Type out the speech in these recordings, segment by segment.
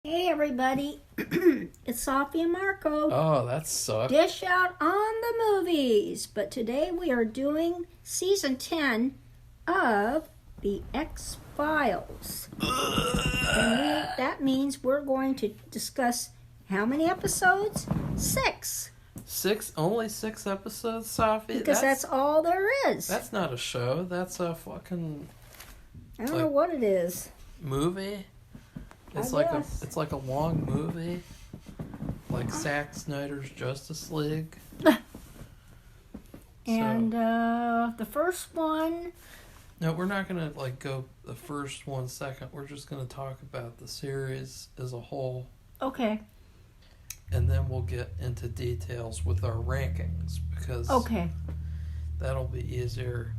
Hey everybody, it's Safi and Marco. Oh, that sucked. Dish out on the movies. But today we are doing season 10 of The X-Files. That means we're going to discuss how many episodes? 6. Only 6 episodes, Safi? Because that's all there is. That's not a show. That's a fucking... I don't know what it is. Movie? It's like a long movie, like Zack Snyder's Justice League. And the first one. No, we're not gonna go the first 1 second. We're just gonna talk about the series as a whole. Okay. And then we'll get into details with our rankings because that'll be easier.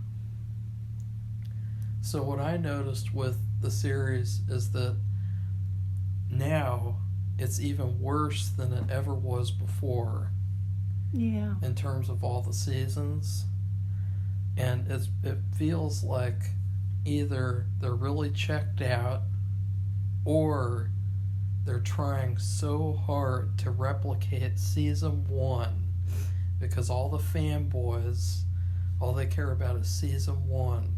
So what I noticed with the series is that now it's even worse than it ever was before. Yeah. In terms of all the seasons. And it feels like either they're really checked out or they're trying so hard to replicate season 1 because all the fanboys, all they care about is season 1,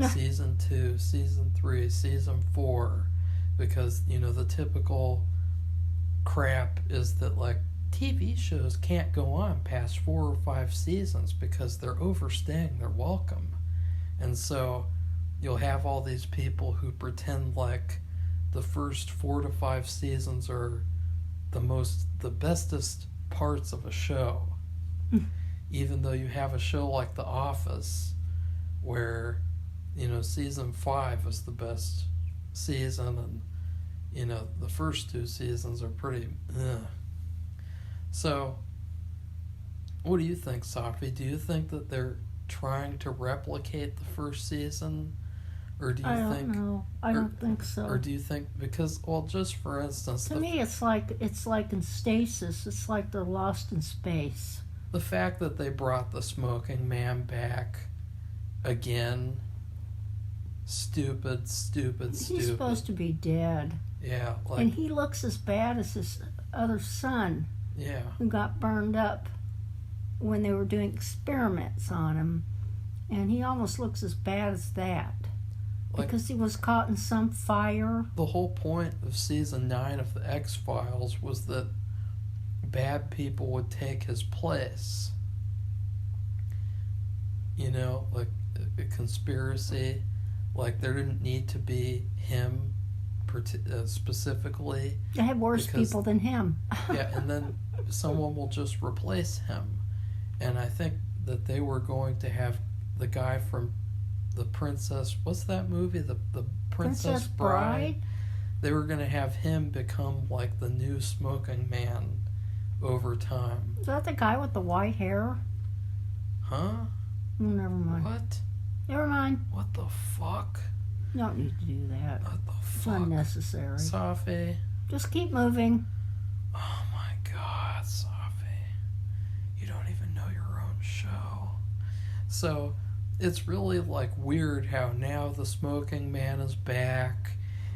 season 2, season 3, season 4. Because, the typical crap is that, TV shows can't go on past 4 or 5 seasons because they're overstaying their welcome. And so you'll have all these people who pretend like the first 4 to 5 seasons are the bestest parts of a show. Even though you have a show like The Office where, season 5 is the best season and the first 2 seasons are pretty So what do you think, Safi? Do you think that they're trying to replicate the first season, or do you I don't know. I don't think so. Or do you think because just for instance, to me it's like in stasis. It's like they're lost in space. The fact that they brought the smoking man back again, stupid. He's supposed to be dead. Yeah, and he looks as bad as his other son. Yeah. Who got burned up when they were doing experiments on him, and he almost looks as bad as that because he was caught in some fire. The whole point of season 9 of the X-Files was that bad people would take his place. Like a conspiracy. Like there didn't need to be him specifically. They have worse people than him. Yeah, and then someone will just replace him. And I think that they were going to have the guy from the Princess... What's that movie? The Princess Bride? They were going to have him become like the new smoking man over time. Is that the guy with the white hair? Huh? Oh, never mind. What? Never mind. What the fuck? You don't need to do that. What the fuck? It's unnecessary. Safi. Just keep moving. Oh my God, Safi. You don't even know your own show. So, it's really weird how now the smoking man is back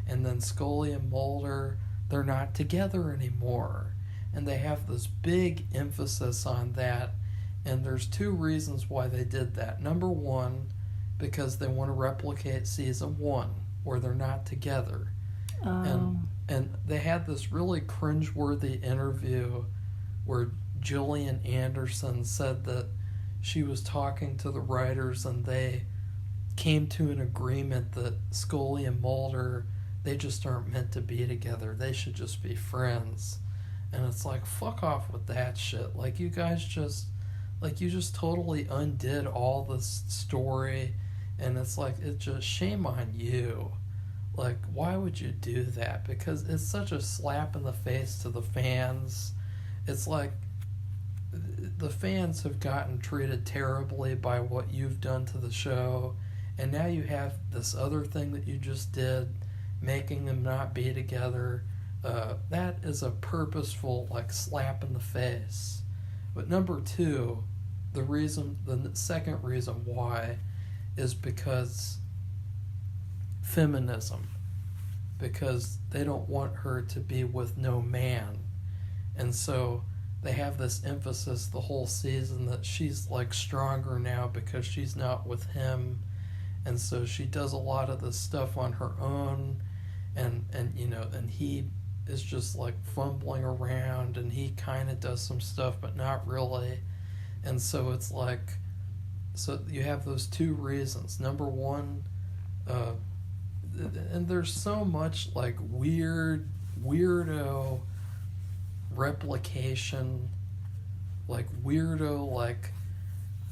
and then Scully and Mulder, they're not together anymore. And they have this big emphasis on that. And there's 2 reasons why they did that. Number 1, because they want to replicate season 1 where they're not together. And they had this really cringeworthy interview where Gillian Anderson said that she was talking to the writers and they came to an agreement that Scully and Mulder, they just aren't meant to be together. They should just be friends. And it's like, fuck off with that shit. You guys just... you just totally undid all this story, and it's just shame on you. Why would you do that? Because it's such a slap in the face to the fans. It's the fans have gotten treated terribly by what you've done to the show, and now you have this other thing that you just did, making them not be together. That is a purposeful, slap in the face. But number 2... the second reason why is because feminism. because they don't want her to be with no man. And so they have this emphasis the whole season that she's like stronger now because she's not with him. And so she does a lot of this stuff on her own, and he is just like fumbling around, and he kind of does some stuff but not really. And so it's like, so you have those two reasons. Number one, and there's so much like weirdo replication, like weirdo, like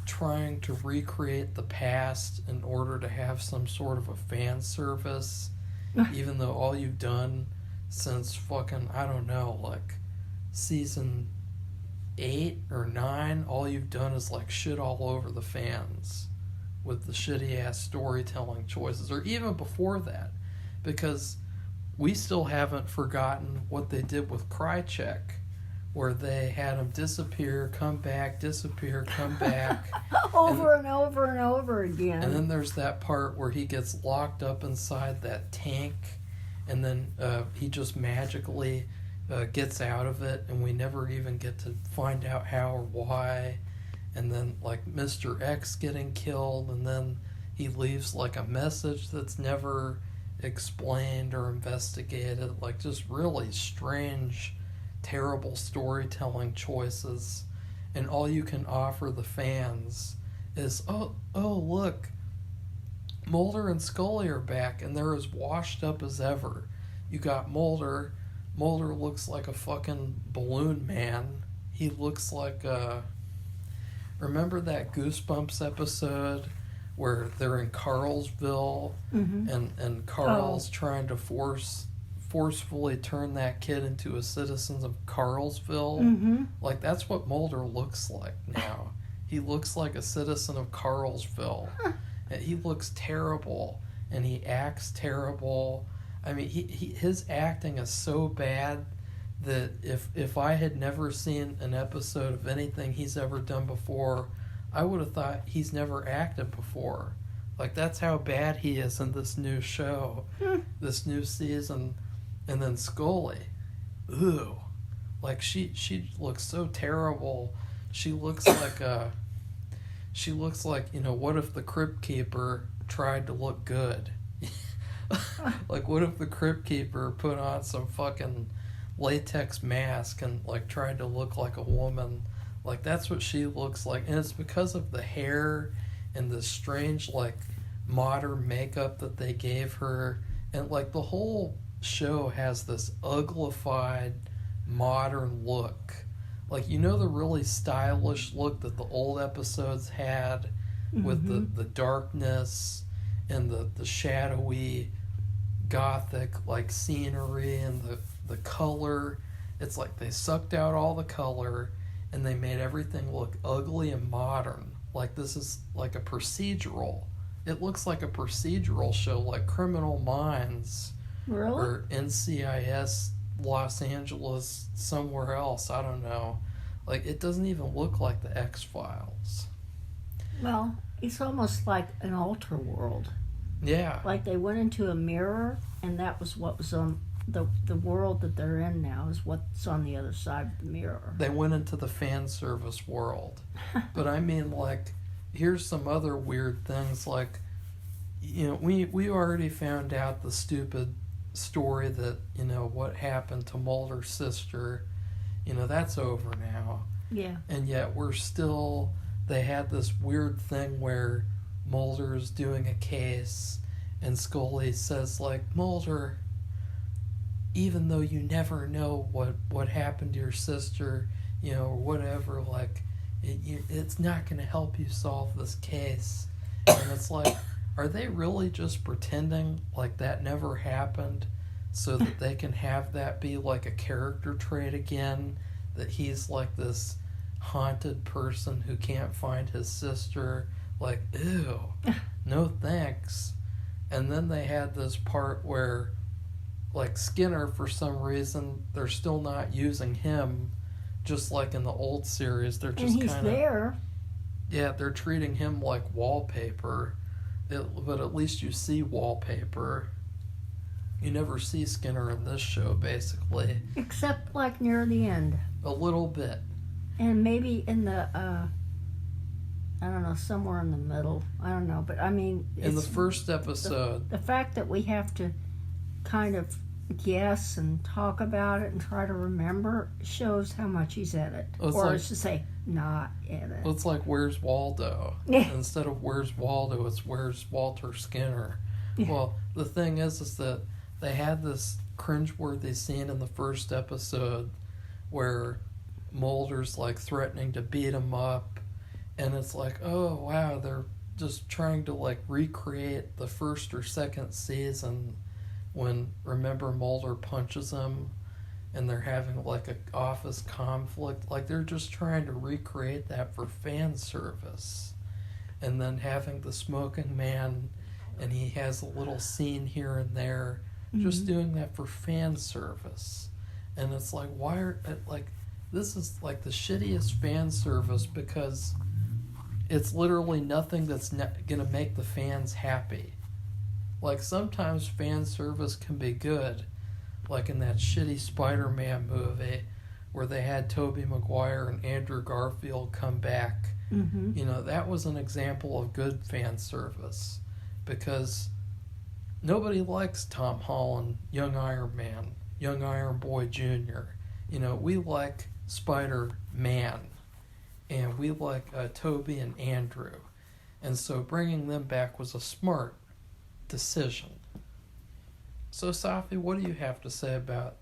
trying to recreate the past in order to have some sort of a fan service, even though all you've done since fucking, I don't know, like season 8 or 9, all you've done is like shit all over the fans with the shitty ass storytelling choices, or even before that, because we still haven't forgotten what they did with Krychek, where they had him disappear, come back, disappear, come back. over and over and over again. And then there's that part where he gets locked up inside that tank, and then he just magically gets out of it, and we never even get to find out how or why. And then like Mr. X getting killed, and then he leaves like a message that's never explained or investigated. Like just really strange, terrible storytelling choices, and all you can offer the fans is, oh look, Mulder and Scully are back, and they're as washed up as ever. You got Mulder looks like a fucking balloon man. He looks like remember that Goosebumps episode where they're in Carlsville, and Carl's trying to forcefully turn that kid into a citizen of Carlsville? Like, that's what Mulder looks like now. He looks like a citizen of Carlsville. And he looks terrible, and he acts terrible. I mean, his acting is so bad that if I had never seen an episode of anything he's ever done before, I would have thought he's never acted before. Like, that's how bad he is in this new show, this new season. And then Scully, ooh, like she looks so terrible. She looks like what if the Crypt Keeper tried to look good? Like, what if the Crypt Keeper put on some fucking latex mask and like tried to look like a woman? Like, that's what she looks like. And it's because of the hair and the strange like modern makeup that they gave her. And like the whole show has this uglified modern look. Like, the really stylish look that the old episodes had, with the darkness and the shadowy gothic like scenery and the color. It's like they sucked out all the color and they made everything look ugly and modern. Like, this is like a procedural. It looks like a procedural show, like Criminal Minds. Really? Or NCIS Los Angeles somewhere else. I don't know. Like, it doesn't even look like the X-Files. Well, it's almost like an alter world. Yeah. Like they went into a mirror, and that was what was on the world that they're in now, is what's on the other side of the mirror. They went into the fan service world. But I mean, like, here's some other weird things. Like, we already found out the stupid story that, what happened to Mulder's sister. That's over now. Yeah. And yet they had this weird thing where Mulder's doing a case, and Scully says, like, Mulder, even though you never know what happened to your sister, or whatever, like, it's not going to help you solve this case. And it's like, are they really just pretending like that never happened so that they can have that be like a character trait again, that he's like this haunted person who can't find his sister? Like, ew, no thanks. And then they had this part where, like, Skinner, for some reason, they're still not using him, just like in the old series. They're just kind of there. Yeah, they're treating him like wallpaper. But at least you see wallpaper. You never see Skinner in this show, basically. Except like near the end. A little bit. And maybe in the, I don't know, somewhere in the middle. I don't know. But I mean, in the first episode. The fact that we have to kind of guess and talk about it and try to remember shows how much he's in it. Or to say, not in it. It's like, where's Waldo? Yeah. Instead of where's Waldo, it's where's Walter Skinner. Yeah. Well, the thing is that they had this cringeworthy scene in the first episode where Mulder's like threatening to beat him up, and it's like, oh wow, they're just trying to like recreate the first or second season when, remember, Mulder punches him and they're having like an office conflict. Like, they're just trying to recreate that for fan service. And then having the smoking man, and he has a little scene here and there, just doing that for fan service. And it's like, why are, like, this is like the shittiest fan service, because it's literally nothing that's gonna make the fans happy. Like, sometimes fan service can be good, like in that shitty Spider-Man movie where they had Tobey Maguire and Andrew Garfield come back. Mm-hmm. You know, that was an example of good fan service, because nobody likes Tom Holland, Young Iron Man, Young Iron Boy Jr. You know, we like Spider-Man, and we like Tobey and Andrew. And so bringing them back was a smart decision. So, Safi, what do you have to say about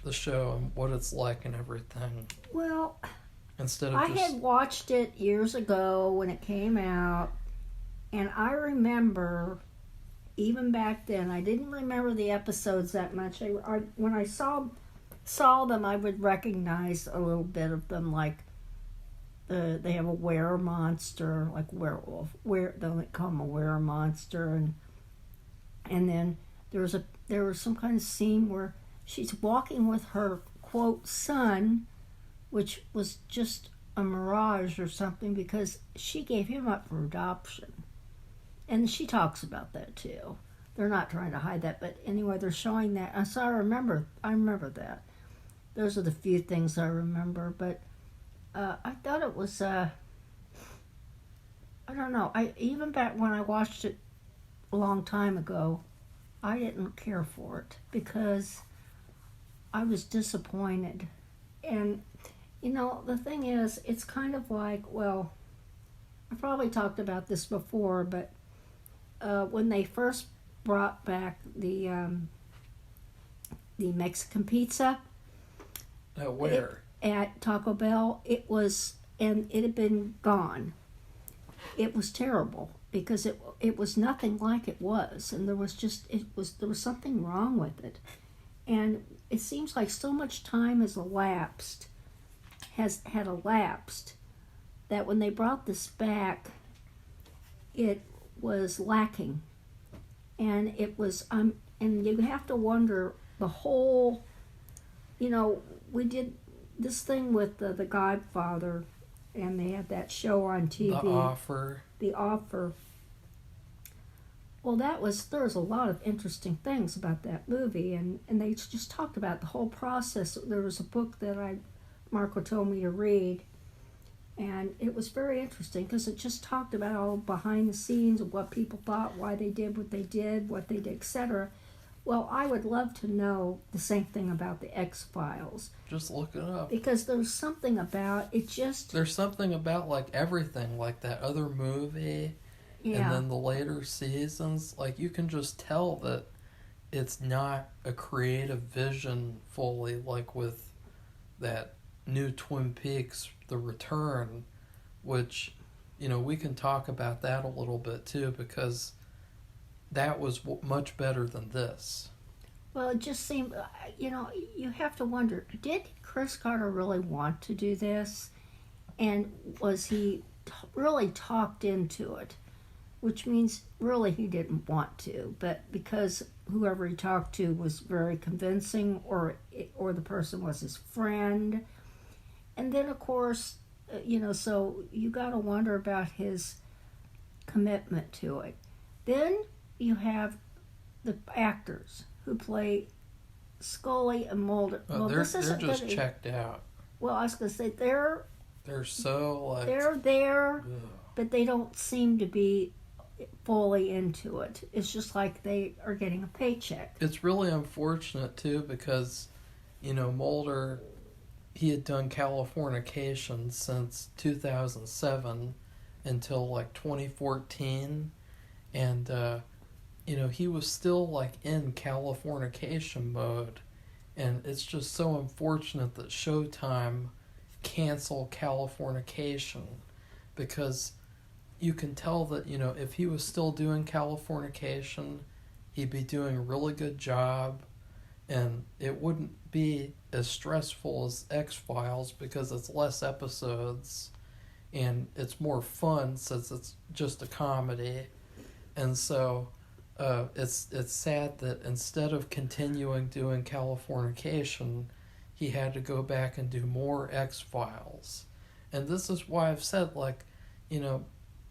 the show and what it's like and everything? Well, instead of I had watched it years ago when it came out, and I remember, even back then, I didn't remember the episodes that much. When I saw them, I would recognize a little bit of them, like they have a were-monster, like werewolf. They call him a were-monster, and then there was some kind of scene where she's walking with her, quote, son, which was just a mirage or something, because she gave him up for adoption. And she talks about that too. They're not trying to hide that, but anyway, they're showing that. And so I remember that. Those are the few things I remember, but I thought it was, I don't know, even back when I watched it a long time ago, I didn't care for it because I was disappointed. And, you know, the thing is, it's kind of like, well, I probably talked about this before, but when they first brought back the Mexican pizza, where? At Taco Bell, it had been gone. It was terrible because it was nothing like it was, and there was something wrong with it. And it seems like so much time had elapsed, that when they brought this back, it was lacking. And it was, and you have to wonder, the whole, you know, we did this thing with the Godfather, and they had that show on TV. The Offer. Well, there was a lot of interesting things about that movie, and they just talked about the whole process. There was a book that Marco told me to read, and it was very interesting because it just talked about all behind the scenes of what people thought, why they did, what they did, etc. Well, I would love to know the same thing about the X-Files. Just look it up. Because there's something about it just... There's something about, like, everything, like that other movie, and then the later seasons. Like, you can just tell that it's not a creative vision fully, like with that new Twin Peaks, The Return, which, you know, we can talk about that a little bit, too, because that was much better than this. Well, it just seemed, you know, you have to wonder, did Chris Carter really want to do this? And was he really talked into it? Which means really he didn't want to, but because whoever he talked to was very convincing, or the person was his friend. And then, of course, you know, so you got to wonder about his commitment to it. Then you have the actors who play Scully and Mulder. Oh, well, they're this isn't just gonna- checked out. Well, I was going to say They're so like they're there, ugh. but they don't seem to be fully into it. It's just like they are getting a paycheck. It's really unfortunate too because, Mulder, he had done Californication since 2007 until like 2014, and he was still like in Californication mode, and it's just so unfortunate that Showtime canceled Californication because you can tell that, if he was still doing Californication, he'd be doing a really good job, and it wouldn't be as stressful as X-Files because it's less episodes and it's more fun since it's just a comedy. And so it's sad that instead of continuing doing Californication, he had to go back and do more X-Files. And this is why I've said,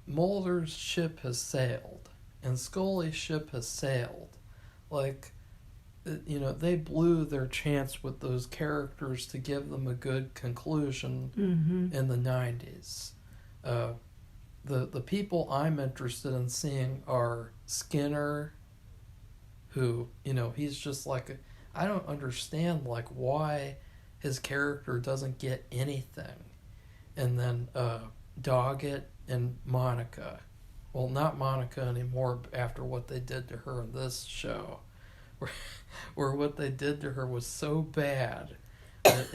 Mulder's ship has sailed and Scully's ship has sailed. They blew their chance with those characters to give them a good conclusion in the 90s. The people I'm interested in seeing are Skinner, who, he's just I don't understand why his character doesn't get anything. And then Doggett and Monica. Well, not Monica anymore after what they did to her in this show. Where what they did to her was so bad that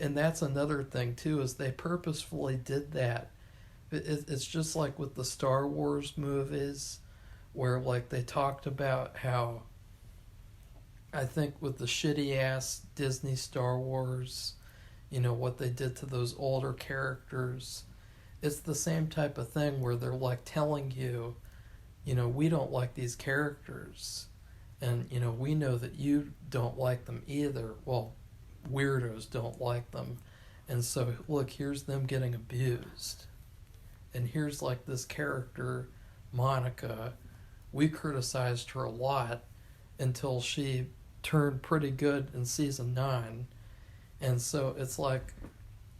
and that's another thing too, is they purposefully did that. It's just like with the Star Wars movies where they talked about how, I think with the shitty ass Disney Star Wars, what they did to those older characters. It's the same type of thing where they're telling you, we don't like these characters, and we know that you don't like them either. Well, weirdos don't like them, and so look, here's them getting abused, and here's this character Monica. We criticized her a lot until she turned pretty good in season 9, and so it's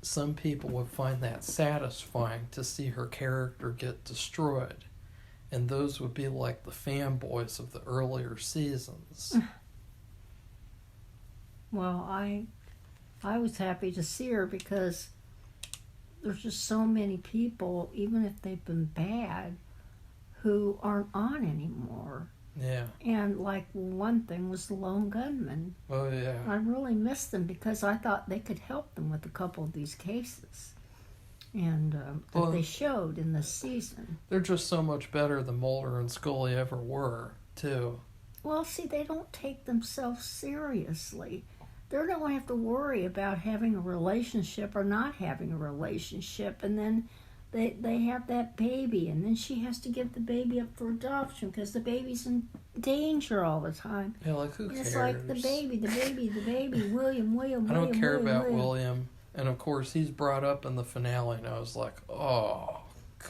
some people would find that satisfying to see her character get destroyed. And those would be the fanboys of the earlier seasons. Well, I was happy to see her because there's just so many people, even if they've been bad, who aren't on anymore. Yeah. And one thing was the Lone Gunman. Oh, yeah. I really missed them because I thought they could help them with a couple of these cases. And that they showed in this season. They're just so much better than Mulder and Scully ever were, too. Well, see, they don't take themselves seriously. They don't have to worry about having a relationship or not having a relationship. And then they have that baby, and then she has to give the baby up for adoption because the baby's in danger all the time. Yeah, who cares? It's the baby, William. I don't care about William. And of course, he's brought up in the finale, and I was like, oh,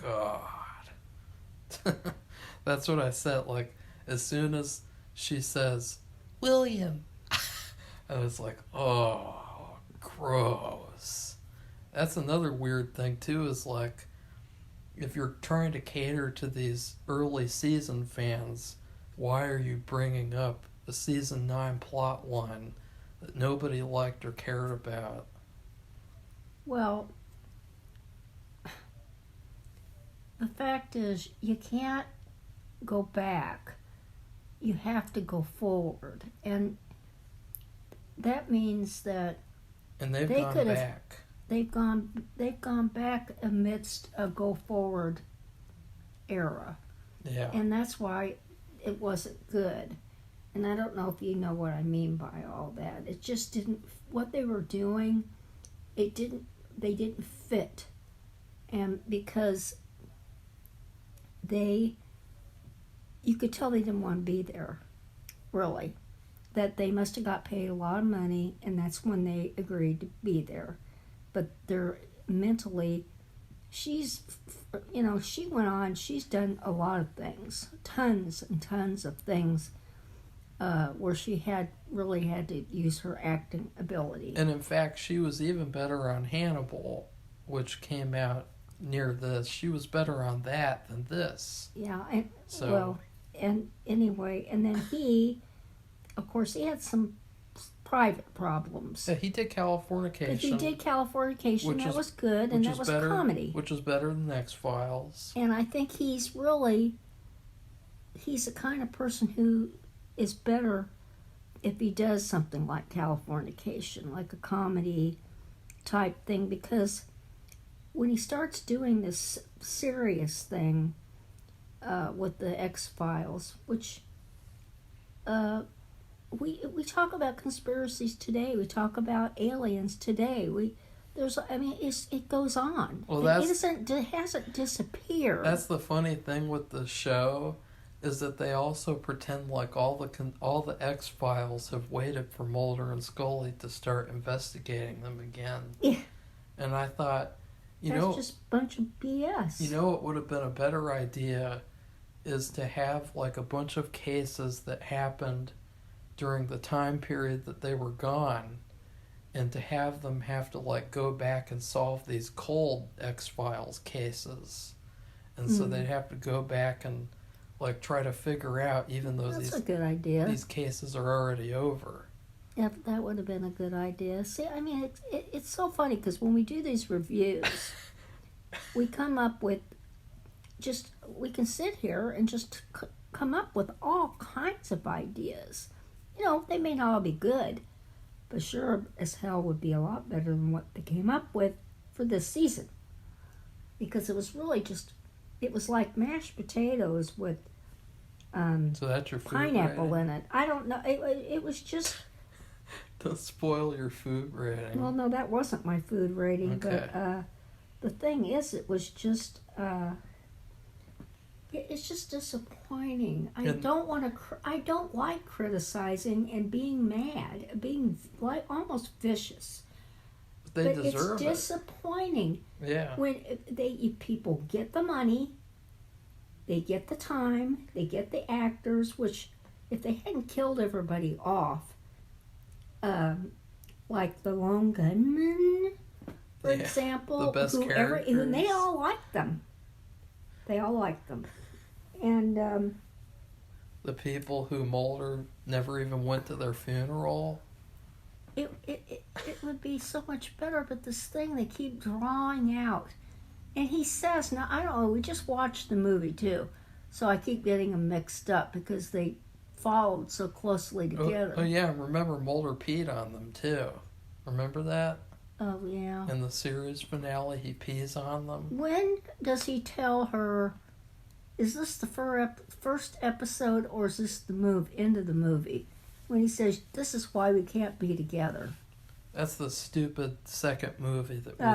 God. That's what I said. As soon as she says, William, I was like, oh, gross. That's another weird thing, too, is if you're trying to cater to these early season fans, why are you bringing up a season 9 plot line that nobody liked or cared about? Well, the fact is, you can't go back. You have to go forward. And that means that and they've they gone back. They've gone back amidst a go forward era. Yeah. And that's why it wasn't good. And I don't know if you know what I mean by all that. It just didn't, what they were doing, they didn't fit. And because you could tell they didn't want to be there, really. That they must have got paid a lot of money, and that's when they agreed to be there. But they're mentally, she's, she went on, she's done a lot of things, tons and tons of things, where she really had to use her acting ability. And in fact, she was even better on Hannibal, which came out near this. She was better on that than this. Yeah, and anyway, and then he, of course, he had some private problems. Yeah, he did Californication. But he did Californication, that was good, and that was comedy. Which was better than X-Files. And I think he's the kind of person who is better if he does something like Californication, like a comedy type thing, because when he starts doing this serious thing with the X-Files, which we talk about conspiracies today, we talk about aliens today, it goes on. Well, it hasn't disappeared. That's the funny thing with the show, is that they also pretend like all the X-Files have waited for Mulder and Scully to start investigating them again. Yeah. And I thought, that's just a bunch of BS. You know what would have been a better idea is to have like a bunch of cases that happened during the time period that they were gone, and to have them have to like go back and solve these cold X-Files cases. And so they'd have to go back and like try to figure out, even though that's a good idea. These cases are already over. Yeah, that would have been a good idea. See, I mean, it's so funny because when we do these reviews, we come up with we can sit here and just come up with all kinds of ideas. They may not all be good, but sure as hell would be a lot better than what they came up with for this season. Because it was really it was like mashed potatoes with so that's your food pineapple rating. in it. I don't know. It was just... Don't spoil your food rating. Well, no, that wasn't my food rating. Okay. But the thing is, it was just... it's just disappointing. I don't like criticizing and being mad, being like almost vicious. They but deserve it's disappointing. Yeah. When people get the money, they get the time, they get the actors, which if they hadn't killed everybody off, like the Lone Gunman, for example, the best characters. And they all liked them. They all liked them. And the people who Mulder never even went to their funeral. It would be so much better, but this thing they keep drawing out. And he says, now, I don't know, we just watched the movie too, so I keep getting them mixed up because they followed so closely together. Oh yeah, remember Mulder peed on them too. Remember that? Oh, yeah. In the series finale, he pees on them. When does he tell her, is this the first episode or is this the end of the movie? When he says, this is why we can't be together. That's the stupid second movie that we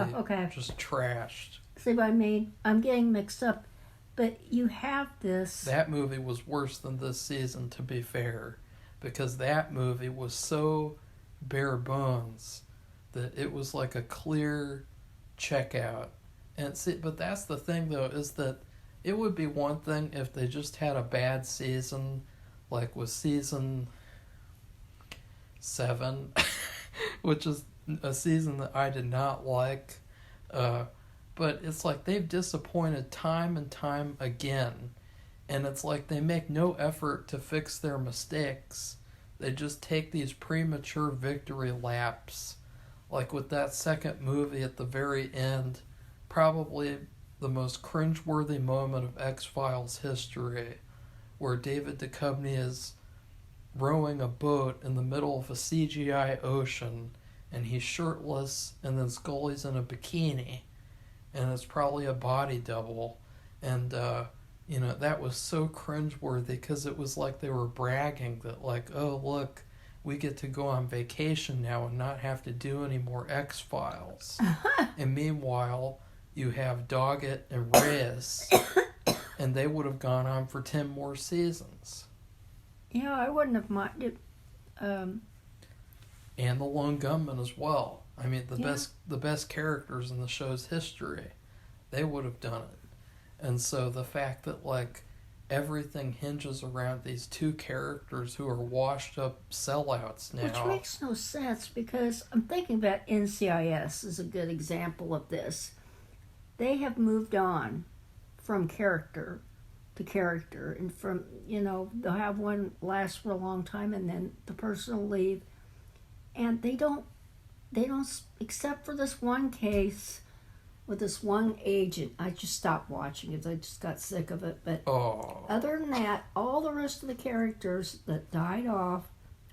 just trashed. See what I mean? I'm getting mixed up. But you have this... That movie was worse than this season, to be fair. Because that movie was so bare bones that it was like a clear checkout. And see, but that's the thing, though, is that it would be one thing if they just had a bad season, like with season 7, which is a season that I did not like. But it's like they've disappointed time and time again. And it's like they make no effort to fix their mistakes. They just take these premature victory laps. Like with that second movie at the very end, probably the most cringeworthy moment of X-Files history, where David Duchovny is rowing a boat in the middle of a CGI ocean, and he's shirtless, and then Scully's in a bikini, and it's probably a body double, and that was so cringeworthy because it was like they were bragging that, like, oh look, we get to go on vacation now and not have to do any more X-Files. And meanwhile, you have Doggett and Reyes, and they would have gone on for 10 more seasons. Yeah, I wouldn't have minded. And the Lone Gunman as well. I mean, the best characters in the show's history. they would have done it. And so the fact that, like, everything hinges around these two characters who are washed up sellouts now. Which makes no sense, because I'm thinking about NCIS is a good example of this. They have moved on from character to character, and from, they'll have one last for a long time and then the person will leave, and they don't, except for this one case with this one agent. I just stopped watching it. I just got sick of it. But other than that, all the rest of the characters that died off,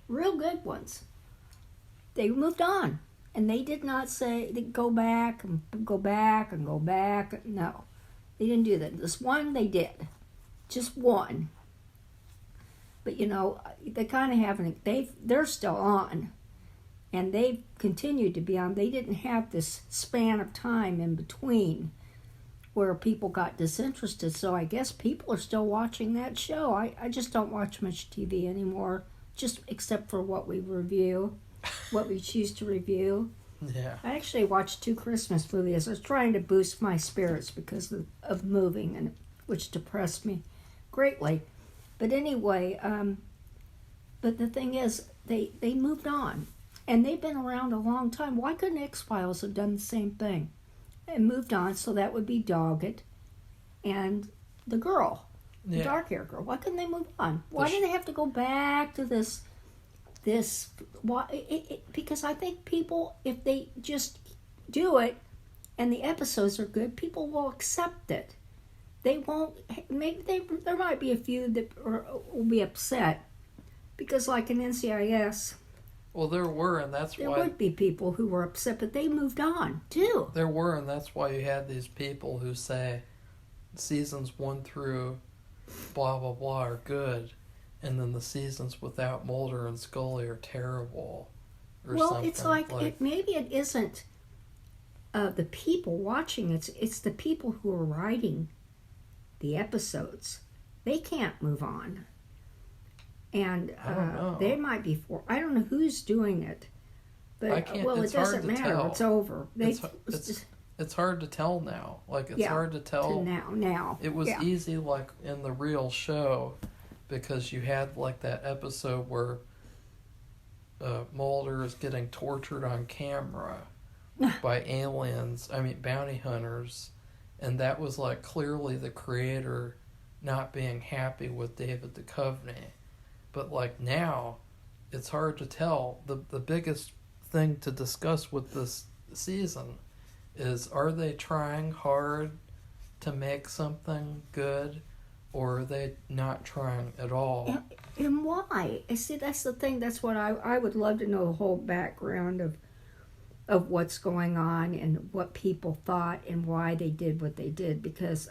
real good ones, they moved on. And they did not say, they go back and go back and go back. No, they didn't do that. This one, they did. Just one. But, they kind of haven't, they're still on. And they've continued to be on. They didn't have this span of time in between where people got disinterested. So I guess people are still watching that show. I just don't watch much TV anymore, just except for what we review, what we choose to review. Yeah. I actually watched 2 Christmas movies. I was trying to boost my spirits because of moving, and which depressed me greatly. But anyway, but the thing is, they moved on. And they've been around a long time. Why couldn't X-Files have done the same thing and moved on? So that would be Doggett and the girl, the dark-haired girl. Why couldn't they move on? Why do they have to go back to this? Why? Because I think people, if they just do it and the episodes are good, people will accept it. They won't. Maybe there might be a few that will be upset because, like in NCIS. Well, there were, and that's there why... There would be people who were upset, but they moved on, too. There were, and that's why you had these people who say seasons 1 through blah, blah, blah are good, and then the seasons without Mulder and Scully are terrible, or well, something. It's like maybe it isn't the people watching, it's the people who are writing the episodes. They can't move on. And they might be I don't know who's doing it, but it doesn't matter. Tell. It's over. It's hard to tell now. Like it's hard to tell now. It was easy, like in the real show, because you had like that episode where Mulder is getting tortured on camera by aliens. I mean bounty hunters, and that was like clearly the creator not being happy with David Duchovny. But like now, it's hard to tell. The biggest thing to discuss with this season is, are they trying hard to make something good, or are they not trying at all? And why? See, that's the thing. That's what I would love to know, the whole background of what's going on and what people thought and why they did what they did, because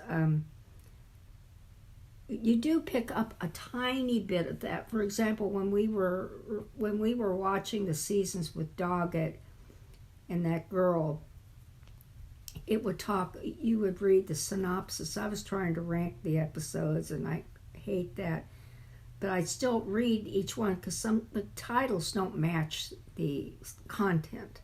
you do pick up a tiny bit of that. For example, when we were watching the seasons with Doggett and that girl, it would talk. You would read the synopsis. I was trying to rank the episodes, and I hate that, but I still read each one because the titles don't match the content.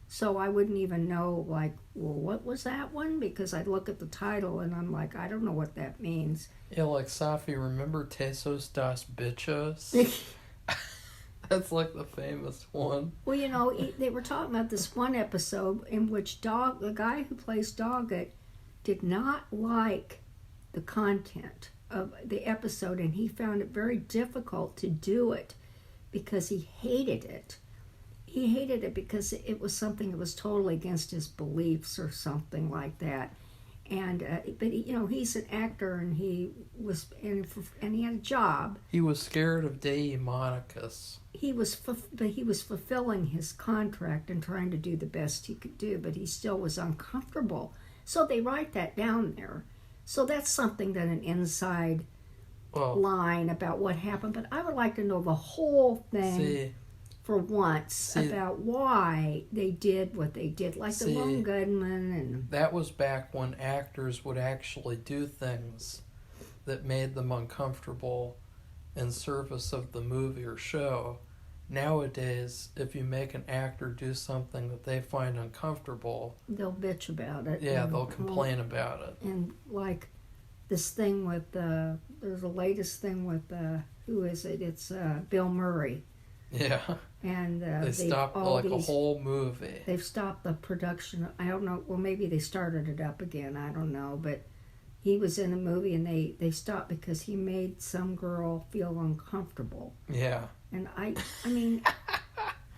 So I wouldn't even know, like, well, what was that one? Because I'd look at the title and I'm like, I don't know what that means. Yeah, like, Safi, remember Tesos das Bichos? That's like the famous one. Well, they were talking about this one episode in which the guy who plays Doggett did not like the content of the episode, and he found it very difficult to do it because he hated it. He hated it because it was something that was totally against his beliefs or something like that. And but he's an actor, and he was and he had a job. He was scared of Dei Monicus. But he was fulfilling his contract and trying to do the best he could do, but he still was uncomfortable. So they write that down there. So that's something that an inside line about what happened. But I would like to know the whole thing. For once, about why they did what they did, like the Lone Gunman. And that was back when actors would actually do things that made them uncomfortable in service of the movie or show. nowadays, if you make an actor do something that they find uncomfortable, they'll bitch about it. yeah, they'll complain about it. And like this thing with there's the latest thing with who is it? It's Bill Murray. Yeah. And they stopped like a whole movie. They've stopped the production. I don't know. Well, maybe they started it up again. I don't know. But he was in a movie and they stopped because he made some girl feel uncomfortable. Yeah. And I mean,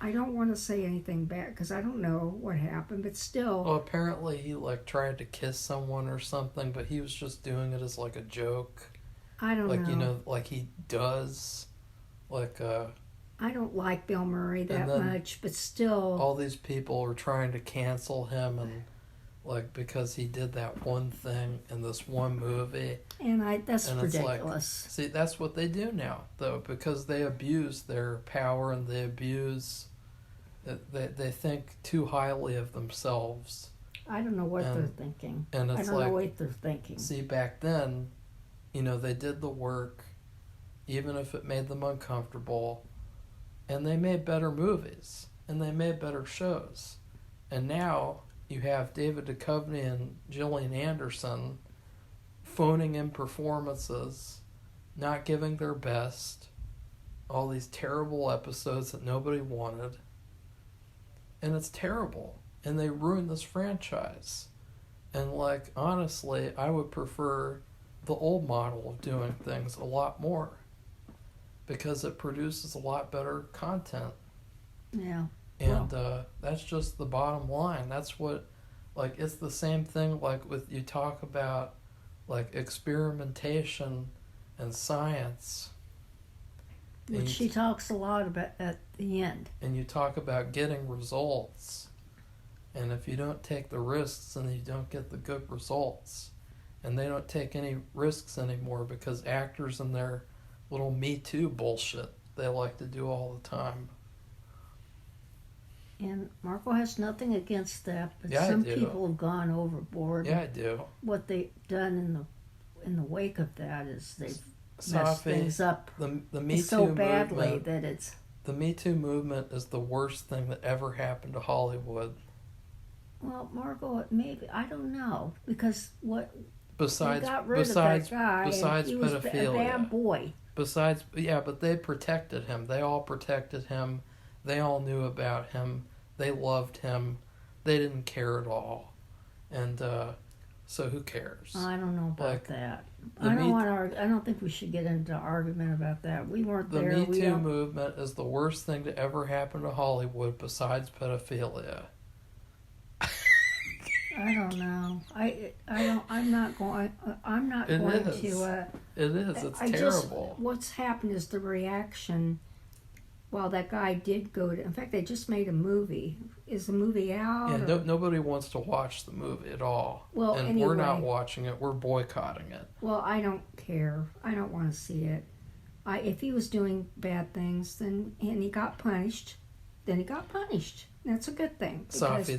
I don't want to say anything bad because I don't know what happened, but still. Well, apparently he like tried to kiss someone or something, but he was just doing it as like a joke. I don't know. Like, you know, like he does. Like, I don't like Bill Murray that much, but still. All these people are trying to cancel him and like because he did that one thing in this one movie. And that's ridiculous. Like, see, that's what they do now, though, because they abuse their power and they abuse. They think too highly of themselves. I don't know what they're thinking. And it's I don't know what they're thinking. See, back then, you know, they did the work, even if it made them uncomfortable, and they made better movies and they made better shows. And now you have David Duchovny and Gillian Anderson phoning in performances, not giving their best, all these terrible episodes that nobody wanted. And it's terrible. And they ruined this franchise. And like, honestly, I would prefer the old model of doing things a lot more. Because it produces a lot better content. Yeah. And that's just the bottom line. That's what, like, it's the same thing, like, with you talk about, like, experimentation and science. Which she talks a lot about at the end. And you talk about getting results. And if you don't take the risks, then you don't get the good results. And they don't take any risks anymore because actors and their little Me Too bullshit they like to do all the time. And Marco has nothing against that, but yeah, some people have gone overboard. Yeah, I do. What they've done in the wake of that is they've messed things up the Me Too so badly movement, that it's... The Me Too movement is the worst thing that ever happened to Hollywood. Well, Marco, maybe, I don't know, because what... Besides, they got rid of that guy, besides he was pedophilia. a bad boy. Besides, yeah, but they protected him. They all protected him. They all knew about him. They loved him. They didn't care at all. And so who cares? I don't know about that. I don't think we should get into an argument about that. We weren't there. The Me Too movement is the worst thing to ever happen to Hollywood besides pedophilia. I don't know. I'm not going to. It is. It's terrible. What's happened is the reaction. Well, that guy did go to. In fact, they just made a movie. Is the movie out? Yeah, nobody wants to watch the movie at all. Well, and anyway, we're not watching it. We're boycotting it. Well, I don't care. I don't want to see it. If he was doing bad things, and he got punished, then he got punished. That's a good thing because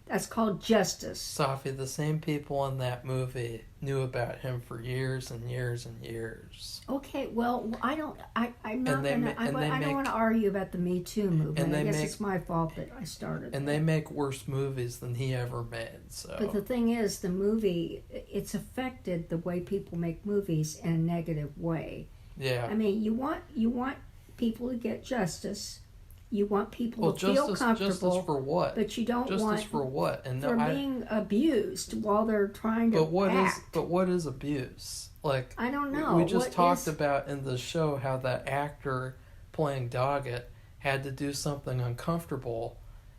that's called justice. Safi, the same people in that movie knew about him for years and years and years. Okay, well, I don't want to argue about the Me Too movement. I guess it's my fault that I started. And they make worse movies than he ever made. So. But the thing is, the movie, it's affected the way people make movies in a negative way. Yeah. I mean, you want people to get justice. You want people to feel comfortable. Justice for what? But you don't want... Justice for what? And being abused while they're trying to act. But what is abuse? Like, I don't know. We just talked about in the show how that actor playing Doggett had to do something uncomfortable,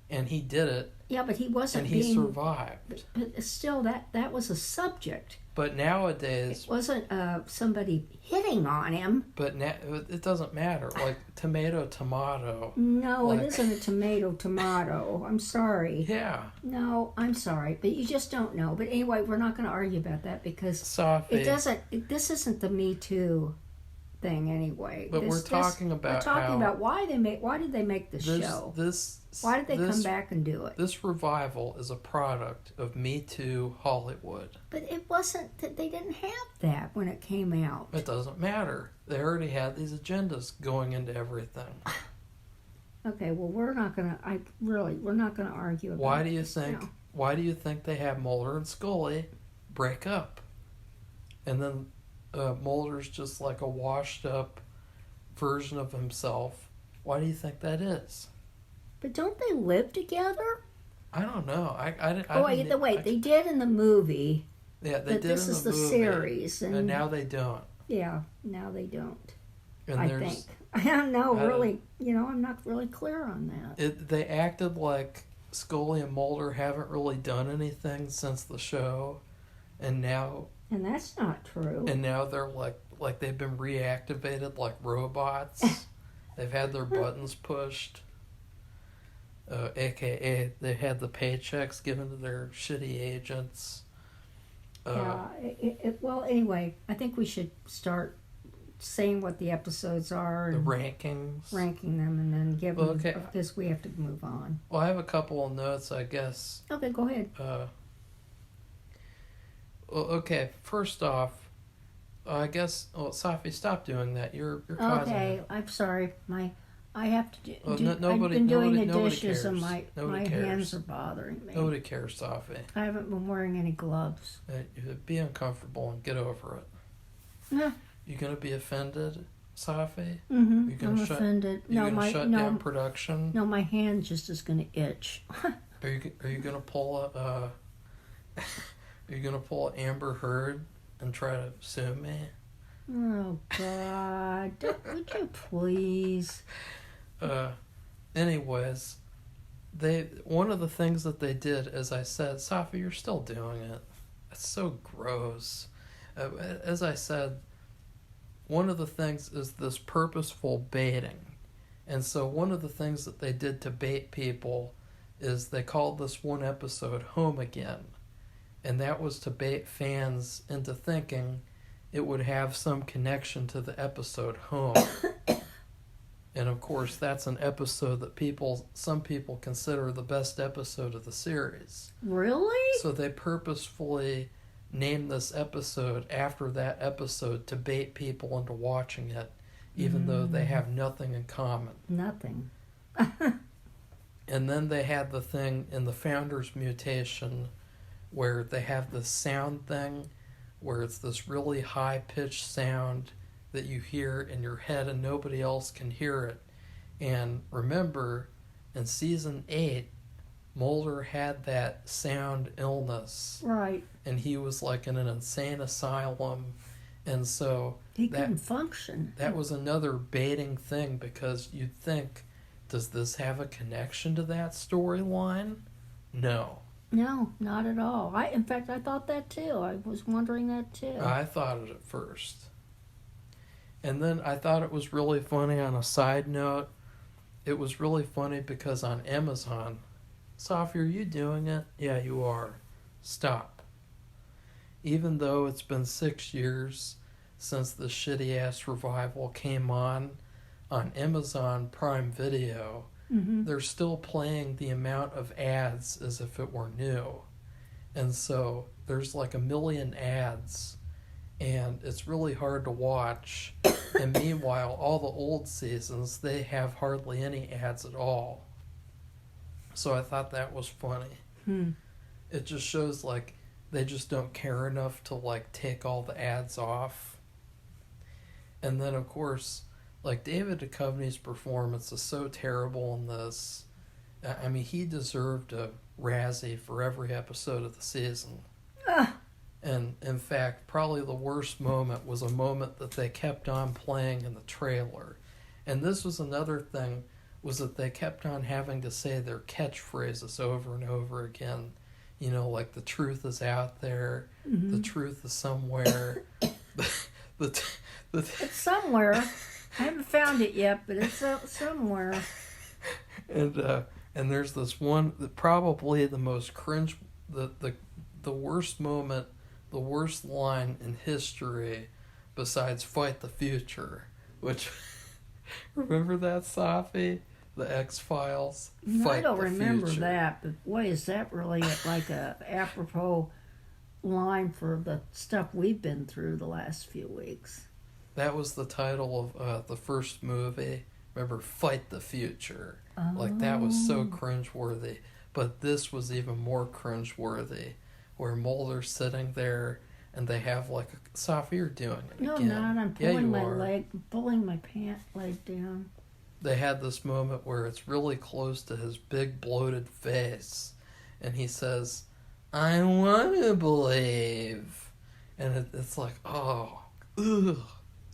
and he did it. Yeah, but he wasn't and he survived. But still, that was a subject. But nowadays... It wasn't somebody hitting on him. But now, it doesn't matter. Like, tomato. No, it isn't a tomato. I'm sorry. Yeah. No, I'm sorry. But you just don't know. But anyway, we're not going to argue about that because Safi. This isn't the Me Too thing anyway. But we're talking about why did they make this show? Why did they come back and do it? This revival is a product of Me Too Hollywood. But it wasn't that they didn't have that when it came out. It doesn't matter. They already had these agendas going into everything. Okay, well, we're not gonna. We're not gonna argue about. Why do you think? Why do you think they have Mulder and Scully break up, and then Mulder's just like a washed-up version of himself? Why do you think that is? But don't they live together? I don't know. Wait, they did in the movie. Yeah, they did this in is the the movie, series, and now they don't. Yeah, now they don't. And I think. I don't know, really. I'm not really clear on that. They acted like Scully and Mulder haven't really done anything since the show, and that's not true. And now they're like they've been reactivated like robots. They've had their buttons pushed. AKA they had the paychecks given to their shitty agents. Well, anyway, I think we should start saying what the episodes are. And ranking them, and then give them, because we have to move on. Well, I have a couple of notes, I guess. Okay, go ahead. Okay, first off, I guess, Safi, stop doing that. You're causing it. I'm sorry. I have to do. I've been doing the dishes, cares. and my hands are bothering me. Nobody cares, Safi. I haven't been wearing any gloves. Be uncomfortable and get over it. Yeah. You gonna be offended, Safi? I'm offended. You gonna shut down production? No, my hand just is gonna itch. Are you gonna pull a Are you gonna pull Amber Heard and try to sue me? Oh God! Would you please? Anyways, one of the things that they did, as I said, Safi, you're still doing it. It's so gross. As I said, one of the things is this purposeful baiting. And so one of the things that they did to bait people is they called this one episode Home Again. And that was to bait fans into thinking it would have some connection to the episode Home. And of course, that's an episode that some people consider the best episode of the series. Really? So they purposefully named this episode after that episode to bait people into watching it, even though they have nothing in common. Nothing. And then they had the thing in the Founder's Mutation where they have this sound thing where it's this really high-pitched sound that you hear in your head and nobody else can hear it. And remember, in season 8, Mulder had that sound illness. Right. And he was like in an insane asylum. And so he couldn't function. That was another baiting thing, because you'd think, does this have a connection to that storyline? No. No, not at all. In fact, I thought that too. I was wondering that too. I thought it at first. And then I thought it was really funny on a side note. It was really funny because on Amazon, Safi, are you doing it? Yeah, you are. Stop. Even though it's been 6 years since the shitty-ass revival came on Amazon Prime Video, they're still playing the amount of ads as if it were new. And so there's like 1 million ads, and it's really hard to watch. And meanwhile, all the old seasons, they have hardly any ads at all. So I thought that was funny. It just shows like they just don't care enough to like take all the ads off. And then of course, like David Duchovny's performance is so terrible in this. I mean, he deserved a Razzie for every episode of the season. And in fact, probably the worst moment was a moment that they kept on playing in the trailer. And this was another thing, was that they kept on having to say their catchphrases over and over again. You know, like the truth is out there, the truth is somewhere. It's somewhere. I haven't found it yet, but it's somewhere. And there's this one, probably the most cringe, the worst moment, the worst line in history, besides "Fight the Future," which remember that, Safi? The X-Files. I don't remember that, but boy, is that really like a apropos line for the stuff we've been through the last few weeks. That was the title of the first movie. Remember, "Fight the Future." Like, that was so Oh. cringeworthy. But this was even more cringeworthy, where Mulder's sitting there and they have like a Safi, you're doing it No, again. I'm not. I'm Yeah, pulling you my are. leg, pulling my pant leg down. They had this moment where it's really close to his big bloated face, and he says, "I want to believe," and it's like, oh, ugh,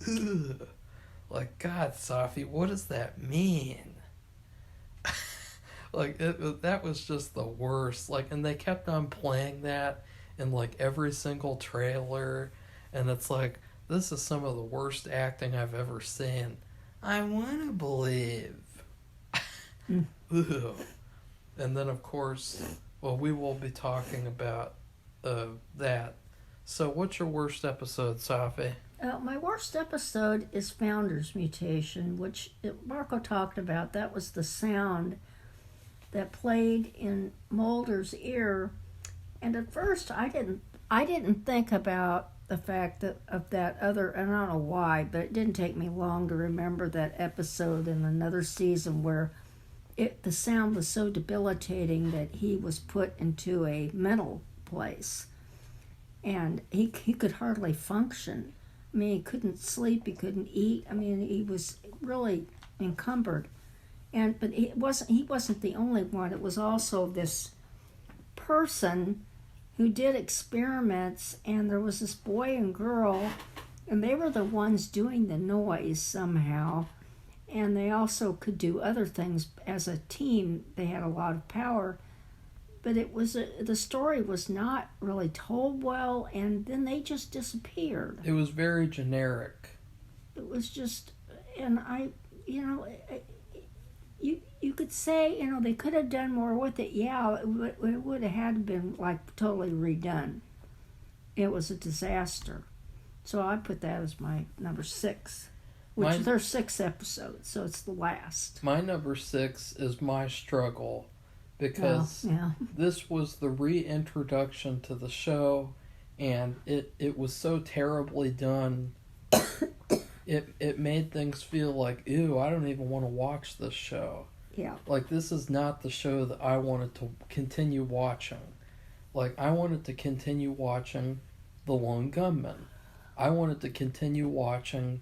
ugh. Like, God, Safi, what does that mean? Like, that was just the worst. Like, and they kept on playing that in like every single trailer, and it's like, this is some of the worst acting I've ever seen. I want to believe. Mm. Ugh. And then, of course, well, we will be talking about that. So, what's your worst episode, Safi? My worst episode is Founder's Mutation, which Marco talked about. That was the sound that played in Mulder's ear, and at first I didn't think about the fact that of that other, and I don't know why, but it didn't take me long to remember that episode in another season where the sound was so debilitating that he was put into a mental place, and he could hardly function. I mean, he couldn't sleep, he couldn't eat. I mean, he was really encumbered. But he wasn't the only one. It was also this person who did experiments, and there was this boy and girl, and they were the ones doing the noise somehow, and they also could do other things as a team. They had a lot of power, but the story was not really told well, and then they just disappeared. It was very generic. It was just, and you could say, they could have done more with it. Yeah, it would have had been like totally redone. It was a disaster. So I put that as my number 6, which there's 6 episodes, so it's the last. My number 6 is My Struggle, because this was the reintroduction to the show, and it was so terribly done. It made things feel like, ew, I don't even want to watch this show. Yeah. Like, this is not the show that I wanted to continue watching. Like, I wanted to continue watching The Lone Gunman. I wanted to continue watching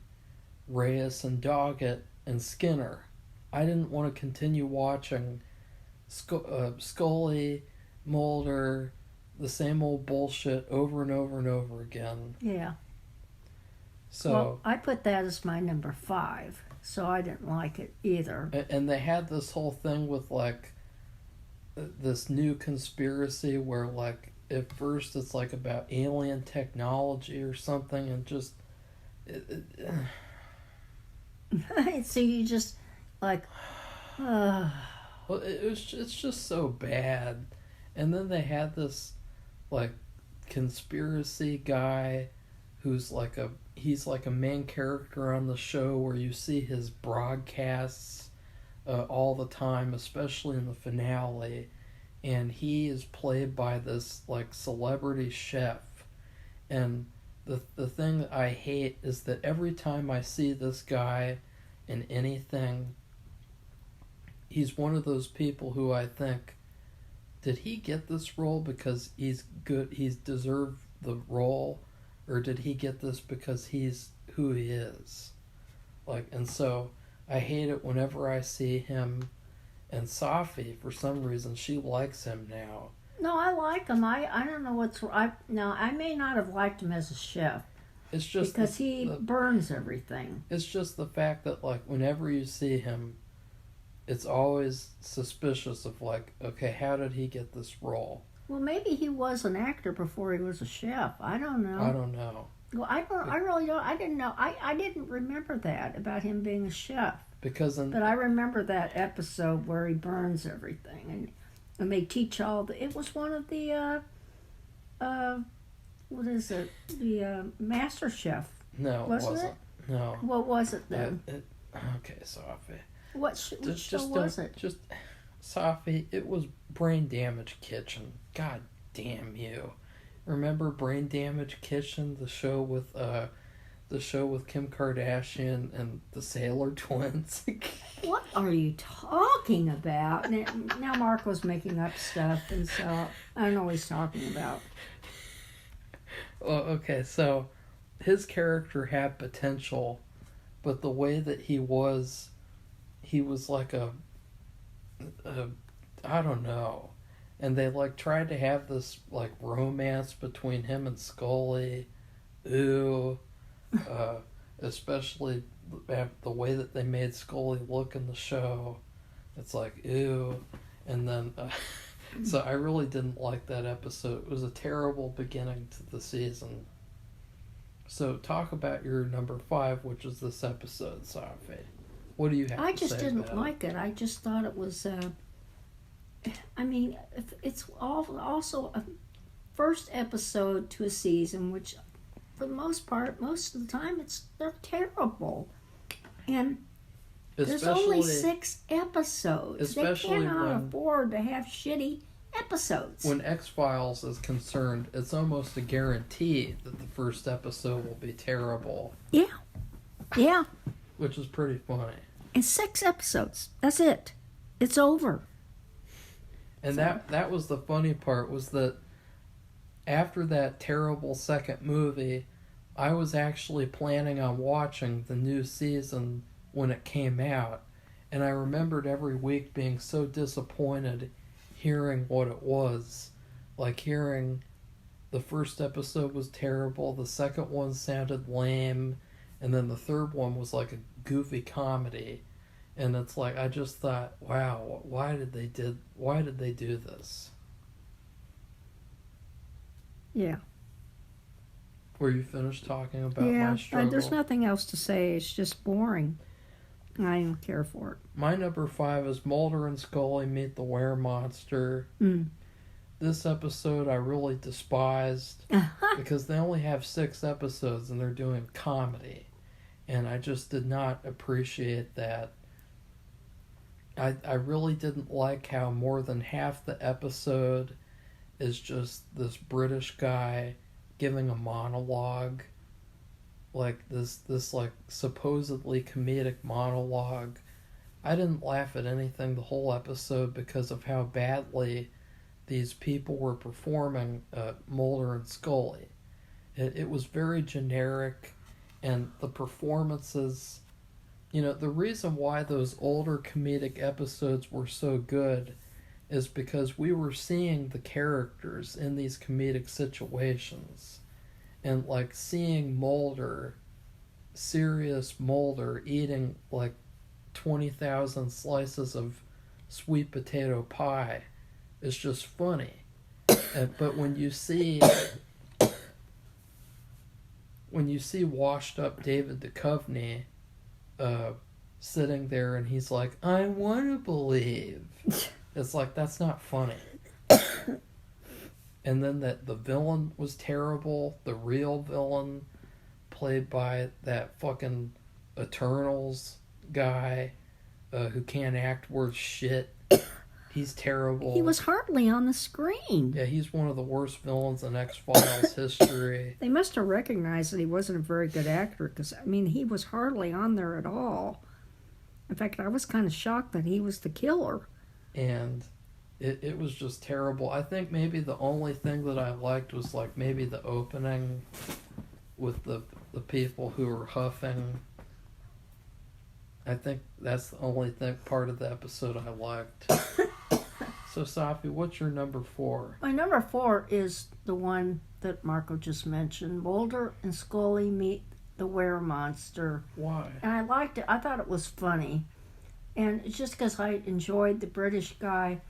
Reyes and Doggett and Skinner. I didn't want to continue watching Scully, Mulder, the same old bullshit over and over and over again. Yeah. So, well, I put that as my number 5, so I didn't like it either. And they had this whole thing with, like, this new conspiracy where, like, at first it's, like, about alien technology or something, and just... So you just, like... Well, it's just so bad. And then they had this, like, conspiracy guy who's like he's like a main character on the show, where you see his broadcasts all the time, especially in the finale, and he is played by this like celebrity chef. And the thing that I hate is that every time I see this guy in anything, he's one of those people who I think, did he get this role because he's good, he's deserved the role, or did he get this because he's who he is? Like, and so I hate it whenever I see him. And Safi, for some reason, she likes him now. No, I like him. I don't know what's... I may not have liked him as a chef. It's just... Because he burns everything. It's just the fact that, like, whenever you see him, it's always suspicious of, like, okay, how did he get this role? Well, maybe he was an actor before he was a chef. I don't know. I don't know. Well, I really don't. I didn't know. I didn't remember that about him being a chef. But I remember that episode where he burns everything, and they teach all the... It was one of the what is it? The Master Chef. No, it wasn't. No. What was it then? Okay, Safi. What show was it? Just Safi. It was Brain Damage Kitchen. God damn you! Remember Brain Damage Kitchen, the show with Kim Kardashian and the Sailor Twins? What are you talking about? Now Marco's making up stuff, and so I don't know what he's talking about. Well, okay, so his character had potential, but the way that he was like a I don't know. And they like tried to have this like romance between him and Scully. Ooh. Especially the way that they made Scully look in the show. It's like, ew. And then, so I really didn't like that episode. It was a terrible beginning to the season. So talk about your number 5, which is this episode, Safi. What do you have I to just say didn't about like it. I just thought it was, I mean, it's also a first episode to a season, which for the most part, most of the time, they're terrible. And there's only 6 episodes. They cannot afford to have shitty episodes. When X-Files is concerned, it's almost a guarantee that the first episode will be terrible. Yeah. Yeah. Which is pretty funny. And 6 episodes. That's it. It's over. And that was the funny part, was that after that terrible second movie, I was actually planning on watching the new season when it came out. And I remembered every week being so disappointed hearing what it was. Like hearing the first episode was terrible, the second one sounded lame, and then the third one was like a goofy comedy. And it's like, I just thought, wow, why did they do this? Yeah. Were you finished talking about my struggle? Yeah, there's nothing else to say. It's just boring. I don't care for it. My number 5 is Mulder and Scully meet the Weremonster. This episode I really despised because they only have 6 episodes and they're doing comedy. And I just did not appreciate that. I really didn't like how more than half the episode is just this British guy giving a monologue, like this like supposedly comedic monologue. I didn't laugh at anything the whole episode because of how badly these people were performing Mulder and Scully. It was very generic, and the performances, you know, the reason why those older comedic episodes were so good is because we were seeing the characters in these comedic situations. And like seeing Mulder, serious Mulder, eating like 20,000 slices of sweet potato pie is just funny. But when you see washed up David Duchovny sitting there and he's like, I want to believe. It's like, that's not funny. And then the villain was terrible. The real villain, played by that fucking Eternals guy who can't act worth shit. He's terrible. He was hardly on the screen. Yeah, he's one of the worst villains in X-Files history. They must have recognized that he wasn't a very good actor because, I mean, he was hardly on there at all. In fact, I was kind of shocked that he was the killer. And it was just terrible. I think maybe the only thing that I liked was like maybe the opening with the people who were huffing. I think that's the only part of the episode I liked. So, Safi, what's your number 4? My number 4 is the one that Marco just mentioned. Mulder and Scully meet the Weremonster. Why? And I liked it. I thought it was funny. And it's just because I enjoyed the British guy,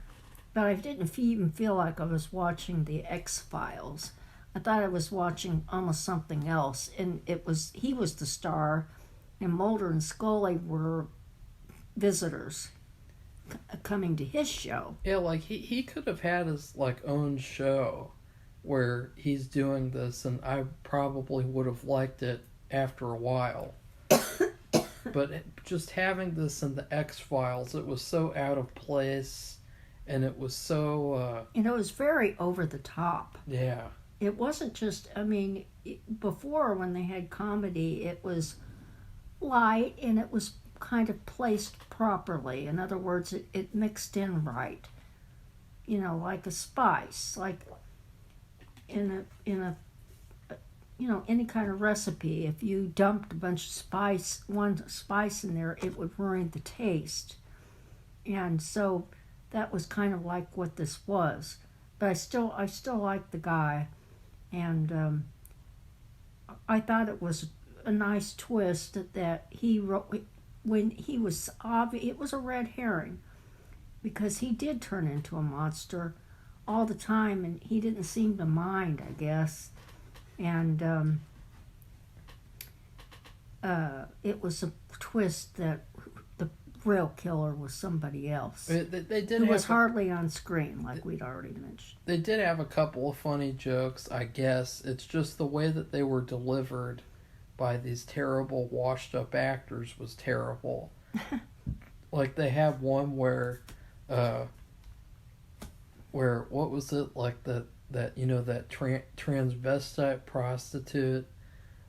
but I didn't even feel like I was watching the X-Files. I thought I was watching almost something else. And he was the star, and Mulder and Scully were visitors coming to his show. Yeah, like he could have had his like own show where he's doing this, and I probably would have liked it after a while. But just having this in the X-Files, it was so out of place, and it was so... and it was very over the top. Yeah. It wasn't just, I mean, before when they had comedy, it was light, and it was kind of placed properly. In other words, it mixed in right. You know, like a spice, like in a any kind of recipe. If you dumped a bunch of one spice in there, it would ruin the taste. And so that was kind of like what this was. But I still like the guy, and I thought it was a nice twist that he wrote when he was obvious. It was a red herring because he did turn into a monster all the time, and he didn't seem to mind, I guess. And it was a twist that the real killer was somebody else. They did who was hardly on screen, like we'd already mentioned. They did have a couple of funny jokes, I guess. It's just the way that they were delivered by these terrible, washed-up actors was terrible. Like, they have one where what was it, like that transvestite prostitute.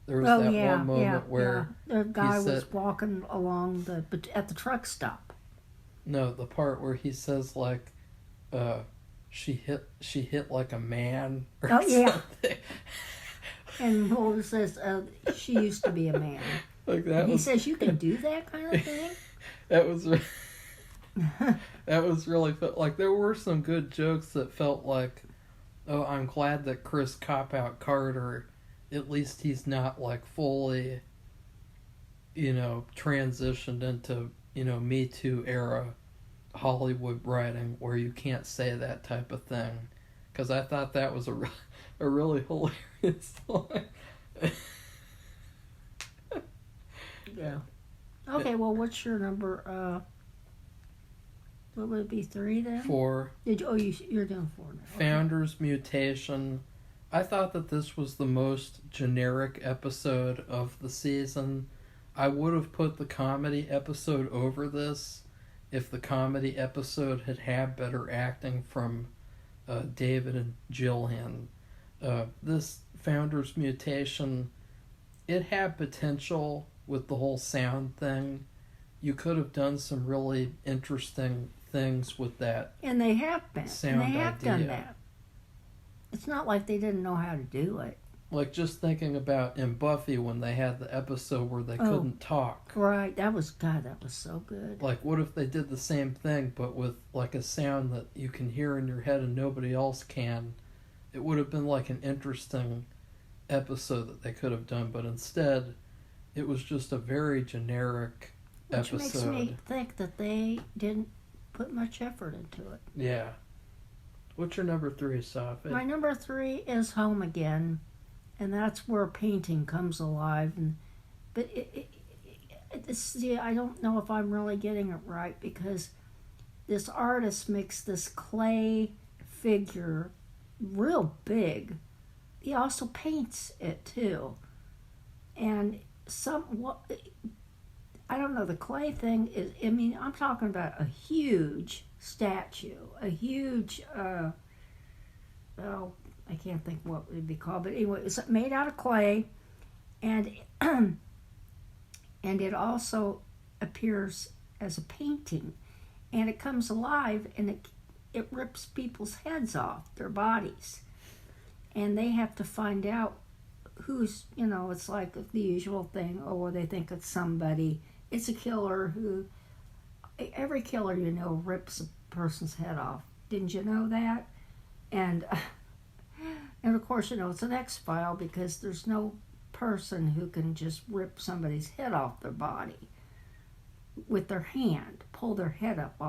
There was one moment where the guy was walking along at the truck stop. No, the part where he says like, she hit like a man. Or something. And Mulder says she used to be a man. Like that. And he says you can do that kind of thing. That was. That was really like there were some good jokes that felt like, oh, I'm glad that Chris Cop-Out Carter, at least he's not like fully, transitioned into, Me Too era Hollywood writing where you can't say that type of thing. Because I thought that was a really hilarious line. Yeah. Okay, well, what's your number? What would it be, 3 then? 4. You're doing 4 now. Founder's Mutation. I thought that this was the most generic episode of the season. I would have put the comedy episode over this if the comedy episode had better acting from David and Jillian. This Founder's Mutation, it had potential with the whole sound thing. You could have done some really interesting things with that. And they have been. Sound and they have idea. done that. It's not like they didn't know how to do it. Like just thinking about in Buffy when they had the episode where they couldn't talk. Right, that was so good. Like what if they did the same thing but with like a sound that you can hear in your head and nobody else can? It would have been like an interesting episode that they could have done, but instead it was just a very generic episode. Which makes me think that they didn't put much effort into it. Yeah. What's your number 3, Safi? My number 3 is Home Again, and that's where painting comes alive. But I don't know if I'm really getting it right because this artist makes this clay figure real big. He also paints it too, and I don't know, the clay thing is, I'm talking about a huge statue, a huge, I can't think what it would be called, but anyway, it's made out of clay, and it also appears as a painting, and it comes alive, and it rips people's heads off, their bodies, and they have to find out who's, it's like the usual thing, they think it's somebody. It's a killer every killer rips a person's head off. Didn't you know that? And of course, it's an X-File because there's no person who can just rip somebody's head off their body with their hand, pull their head up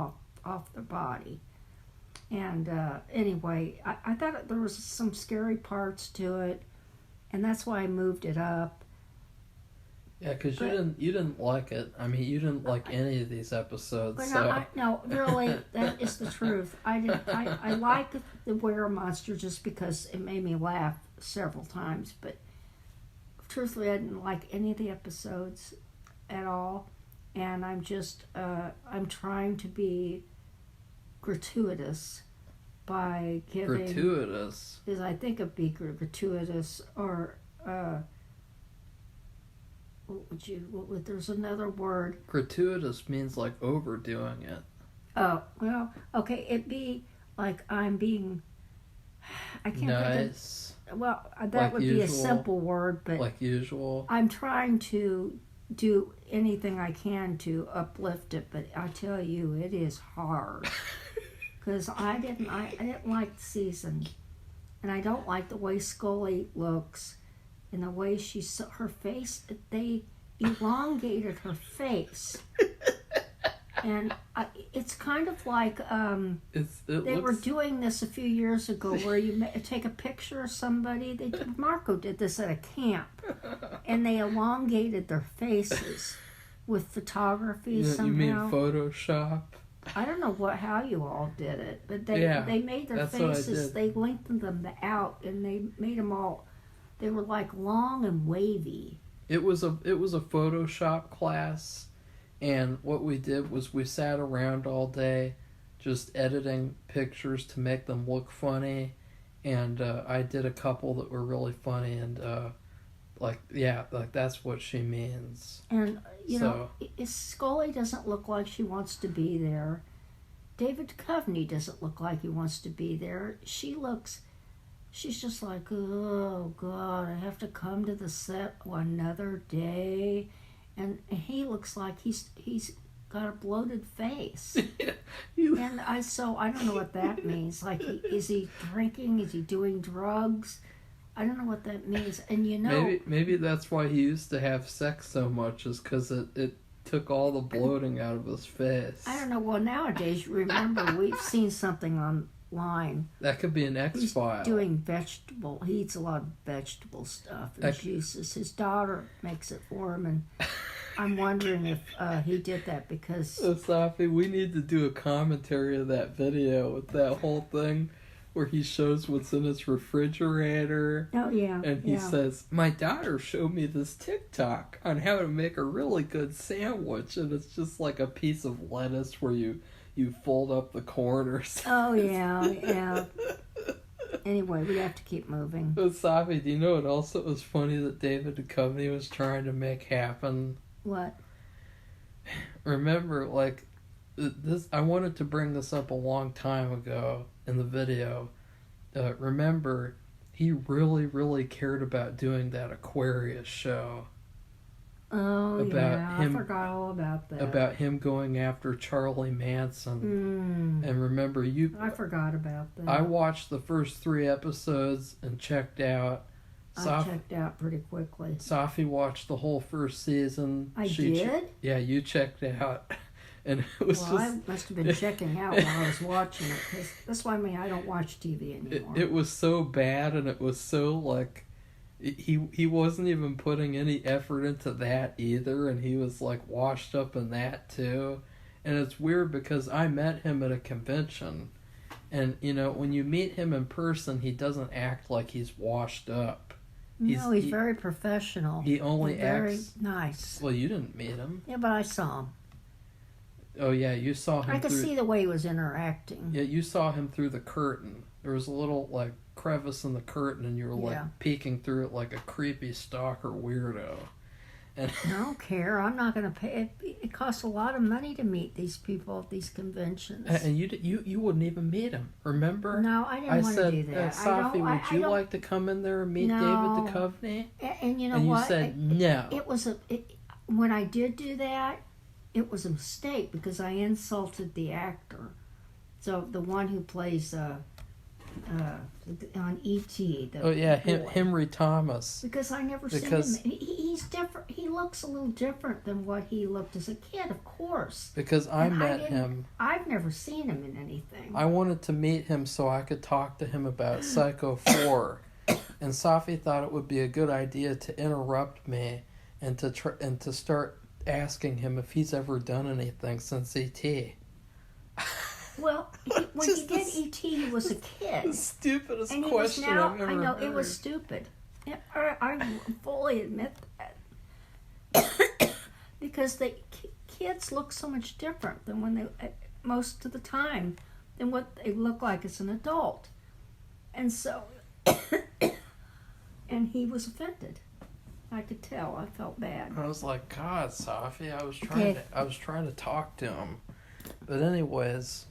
off their body. And anyway, I thought there was some scary parts to it, and that's why I moved it up. Yeah, because you didn't like it. You didn't like any of these episodes. But so. no, really, that is the truth. I like the Were-Monster just because it made me laugh several times. But truthfully, I didn't like any of the episodes at all. And I'm just, I'm trying to be gratuitous by giving... Gratuitous? Because I think it'd be gratuitous or... there's another word. Gratuitous means like overdoing it. Oh, well, okay, it'd be like I'm being, I can't think Nice. of, well, that Like would be a usual. simple word, but Like usual. I'm trying to do anything I can to uplift it, but I tell you, it is hard. Because I didn't like the season, and I don't like the way Scully looks, and the way her face, they elongated her face. And it's kind of like they were doing this a few years ago, where you take a picture of somebody. Marco did this at a camp, and they elongated their faces with photography somehow. You mean Photoshop? I don't know how you all did it, but they made their that's what I faces. did. They lengthened them out, and they made them all. They were like long and wavy. It was a Photoshop class. And what we did was we sat around all day just editing pictures to make them look funny. And I did a couple that were really funny. And like that's what she means. And, you know, Scully doesn't look like she wants to be there. David Duchovny doesn't look like he wants to be there. She's just like, oh, God, I have to come to the set another day. And he looks like he's got a bloated face. And I don't know what that means. Like, is he drinking? Is he doing drugs? I don't know what that means. And you know, maybe that's why he used to have sex so much, is because it took all the bloating out of his face. I don't know. Well, nowadays, remember, we've seen something online. That could be an X-File. He eats a lot of vegetable stuff and juices. His daughter makes it for him, and I'm wondering if he did that because... So, Safi, we need to do a commentary of that video with that whole thing where he shows what's in his refrigerator. Oh, yeah. And he says, my daughter showed me this TikTok on how to make a really good sandwich, and it's just like a piece of lettuce where you fold up the corners. Oh, yeah. Anyway, we have to keep moving. But Safi, do you know what else it was funny that David Duchovny was trying to make happen? What? Remember, like, this, I wanted to bring this up a long time ago in the video. Remember, he really, really cared about doing that Aquarius show. Oh, I forgot all about that. About him going after Charlie Manson. And remember, I forgot about that. I watched the first 3 episodes and checked out. I checked out pretty quickly. Safi watched the whole first season. I did? Yeah, you checked out. And it was I must have been checking out while I was watching it. Cause that's why I don't watch TV anymore. It was so bad, and it was so, like... He wasn't even putting any effort into that either, and he was like washed up in that too. And it's weird because I met him at a convention, and you know, when you meet him in person, he doesn't act like he's washed up. He's very professional. He only very acts nice. Well, you didn't meet him. Yeah, but I saw him. Oh yeah, you saw him. I could see the way he was interacting. Yeah, you saw him through the curtain. There was a little like crevice in the curtain, and you were like peeking through it like a creepy stalker weirdo. And I don't care. I'm not going to pay. It costs a lot of money to meet these people at these conventions. And you wouldn't even meet him. Remember? No, I didn't want to do that. Safi, would you like to come in there and meet David Duchovny? And you know and what? You said no. When I did do that, it was a mistake because I insulted the actor. So the one who plays on E.T. Henry Thomas. Because I never seen him. He's different. He looks a little different than what he looked as a kid, of course. Because I met him. I've never seen him in anything. I wanted to meet him so I could talk to him about Psycho 4. And Safi thought it would be a good idea to interrupt me and to start asking him if he's ever done anything since E.T. Well, when he did E.T., he was a kid. The stupidest and question I've ever heard. I know, it was stupid. I fully admit that. Because the kids look so much different than when they, most of the time, than what they look like as an adult. And so, and he was offended. I could tell. I felt bad. I was like, God, Safi, I Okay. was trying to talk to him. But anyways,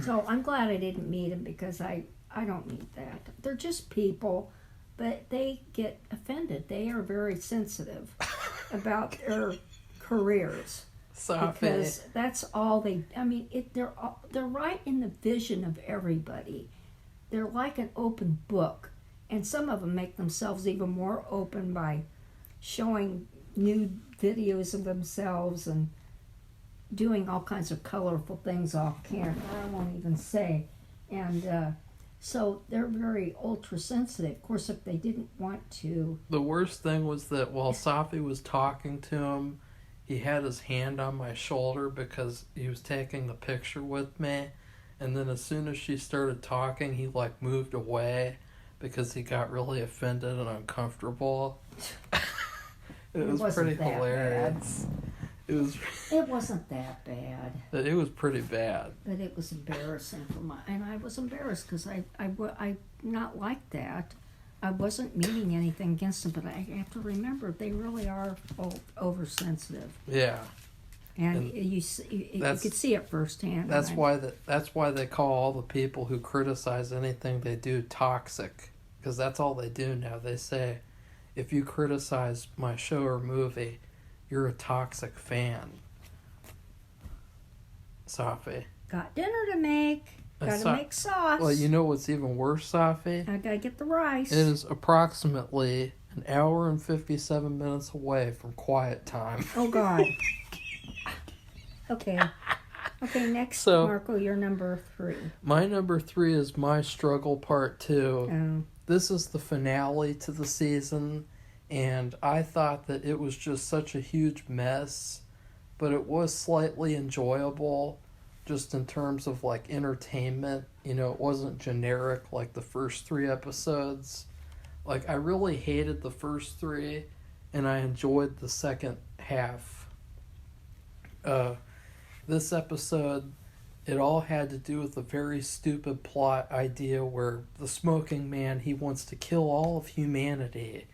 So I'm glad I didn't meet him because I don't need that. They're just people, but they get offended. They are very sensitive about their careers Safi, because that's all they. I mean, they're right in the vision of everybody. They're like an open book, and some of them make themselves even more open by showing new videos of themselves and doing all kinds of colorful things off camera. I won't even say. And so they're very ultra sensitive. Of course, if they didn't want to. the worst thing was that while Safi was talking to him, he had his hand on my shoulder because he was taking the picture with me. And then as soon as she started talking, he like moved away because he got really offended and uncomfortable. It was wasn't pretty that hilarious. It wasn't that bad, It was pretty bad. but it was embarrassing and I was embarrassed because I not like that. I wasn't meaning anything against them, but I have to remember they really are oversensitive, Yeah. and And you could see it firsthand. That's why they call all the people who criticize anything they do toxic, because that's all they do now. They say, if you criticize my show or movie, you're a toxic fan. Safi. Got dinner to make. Gotta make sauce. Well, you know what's even worse, Safi? I gotta get the rice. It is approximately an hour and 57 minutes away from quiet time. Oh God. Okay. Okay, next, So- Marco, you're number 3. My number 3 is My Struggle Part 2. Oh. This is the finale to the season, and I thought that it was just such a huge mess, but it was slightly enjoyable just in terms of like entertainment. You know, it wasn't generic like the first 3 episodes. Like, I really hated the first 3, and I enjoyed the second half. This episode, it all had to do with a very stupid plot idea where the smoking man, he wants to kill all of humanity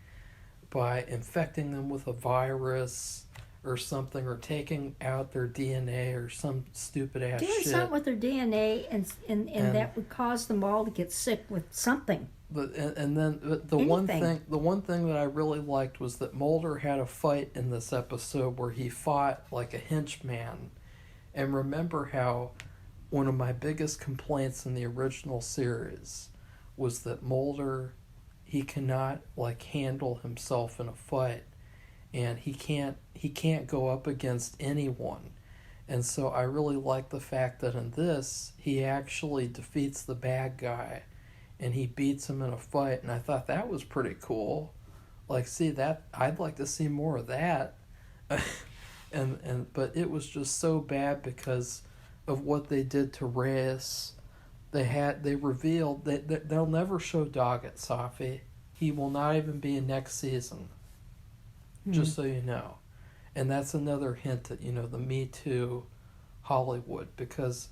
by infecting them with a virus or something, or taking out their DNA or some stupid ass Doing shit. something with their DNA and that would cause them all to get sick with something. And then the one thing that I really liked was that Mulder had a fight in this episode where he fought like a henchman. And remember how one of my biggest complaints in the original series was that Mulder, he cannot like handle himself in a fight, and he can't go up against anyone. And so I really like the fact that in this he actually defeats the bad guy and he beats him in a fight, and I thought that was pretty cool. Like, see, that I'd like to see more of that. But it was just so bad because of what they did to Reyes. They revealed that they'll never show Doggett, Safi. He will not even be in next season. Just so you know. And that's another hint at, the Me Too Hollywood, because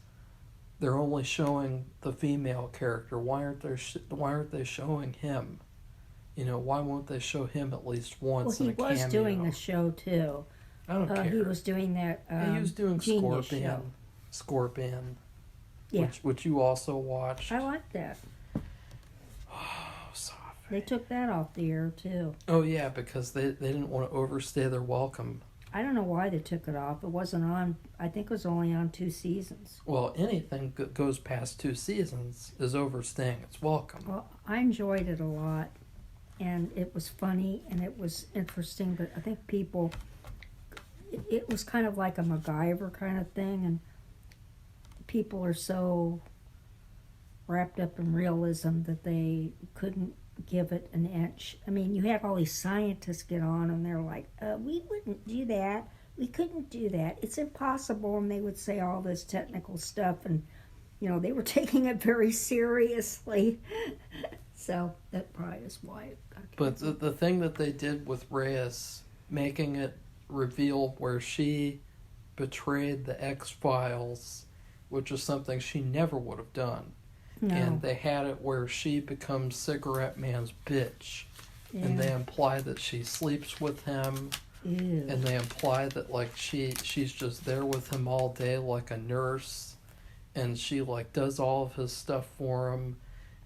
they're only showing the female character. Why aren't they showing him? Why won't they show him at least once in a cameo? Well, he was doing a show too. I don't care. He was doing that. He was doing Genius Scorpion. show. Scorpion. Yeah. Which you also watched. I like that. Oh, Safi. They took that off the air too. Oh yeah, because they didn't want to overstay their welcome. I don't know why they took it off. It wasn't on. I think it was only on 2 seasons. Well, anything that goes past 2 seasons is overstaying its welcome. Well, I enjoyed it a lot, and it was funny and it was interesting. But I think people, it was kind of like a MacGyver kind of thing, and people are so wrapped up in realism that they couldn't give it an inch. I mean, you have all these scientists get on and they're like, we wouldn't do that. We couldn't do that. It's impossible. And they would say all this technical stuff, and, they were taking it very seriously. So that probably is why it got canceled. But the thing that they did with Reyes, making it reveal where she betrayed the X-Files, which is something she never would have done. No. And they had it where she becomes Cigarette Man's bitch. and they imply that she sleeps with him. Ew. And they imply that like she's just there with him all day like a nurse, and she like does all of his stuff for him,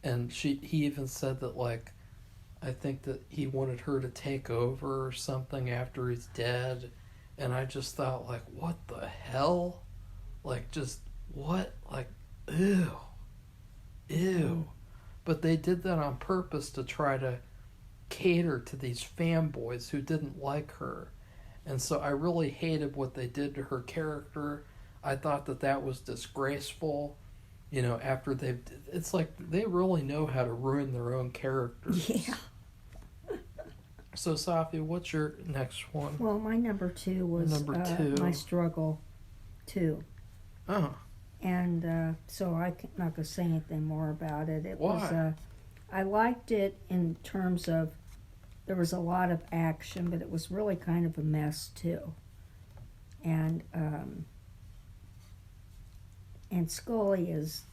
and he even said that like I think that he wanted her to take over or something after he's dead, and I just thought like what the hell, like just what, like ew. But they did that on purpose to try to cater to these fanboys who didn't like her, and so I really hated what they did to her character. I thought that was disgraceful, after it's like they really know how to ruin their own characters. Yeah. So Safi, what's your next one? Well, my number 2 was Number 2. My Struggle 2. Oh. And so I'm not going to say anything more about it. Why? I liked it in terms of there was a lot of action, but it was really kind of a mess too. And Scully is,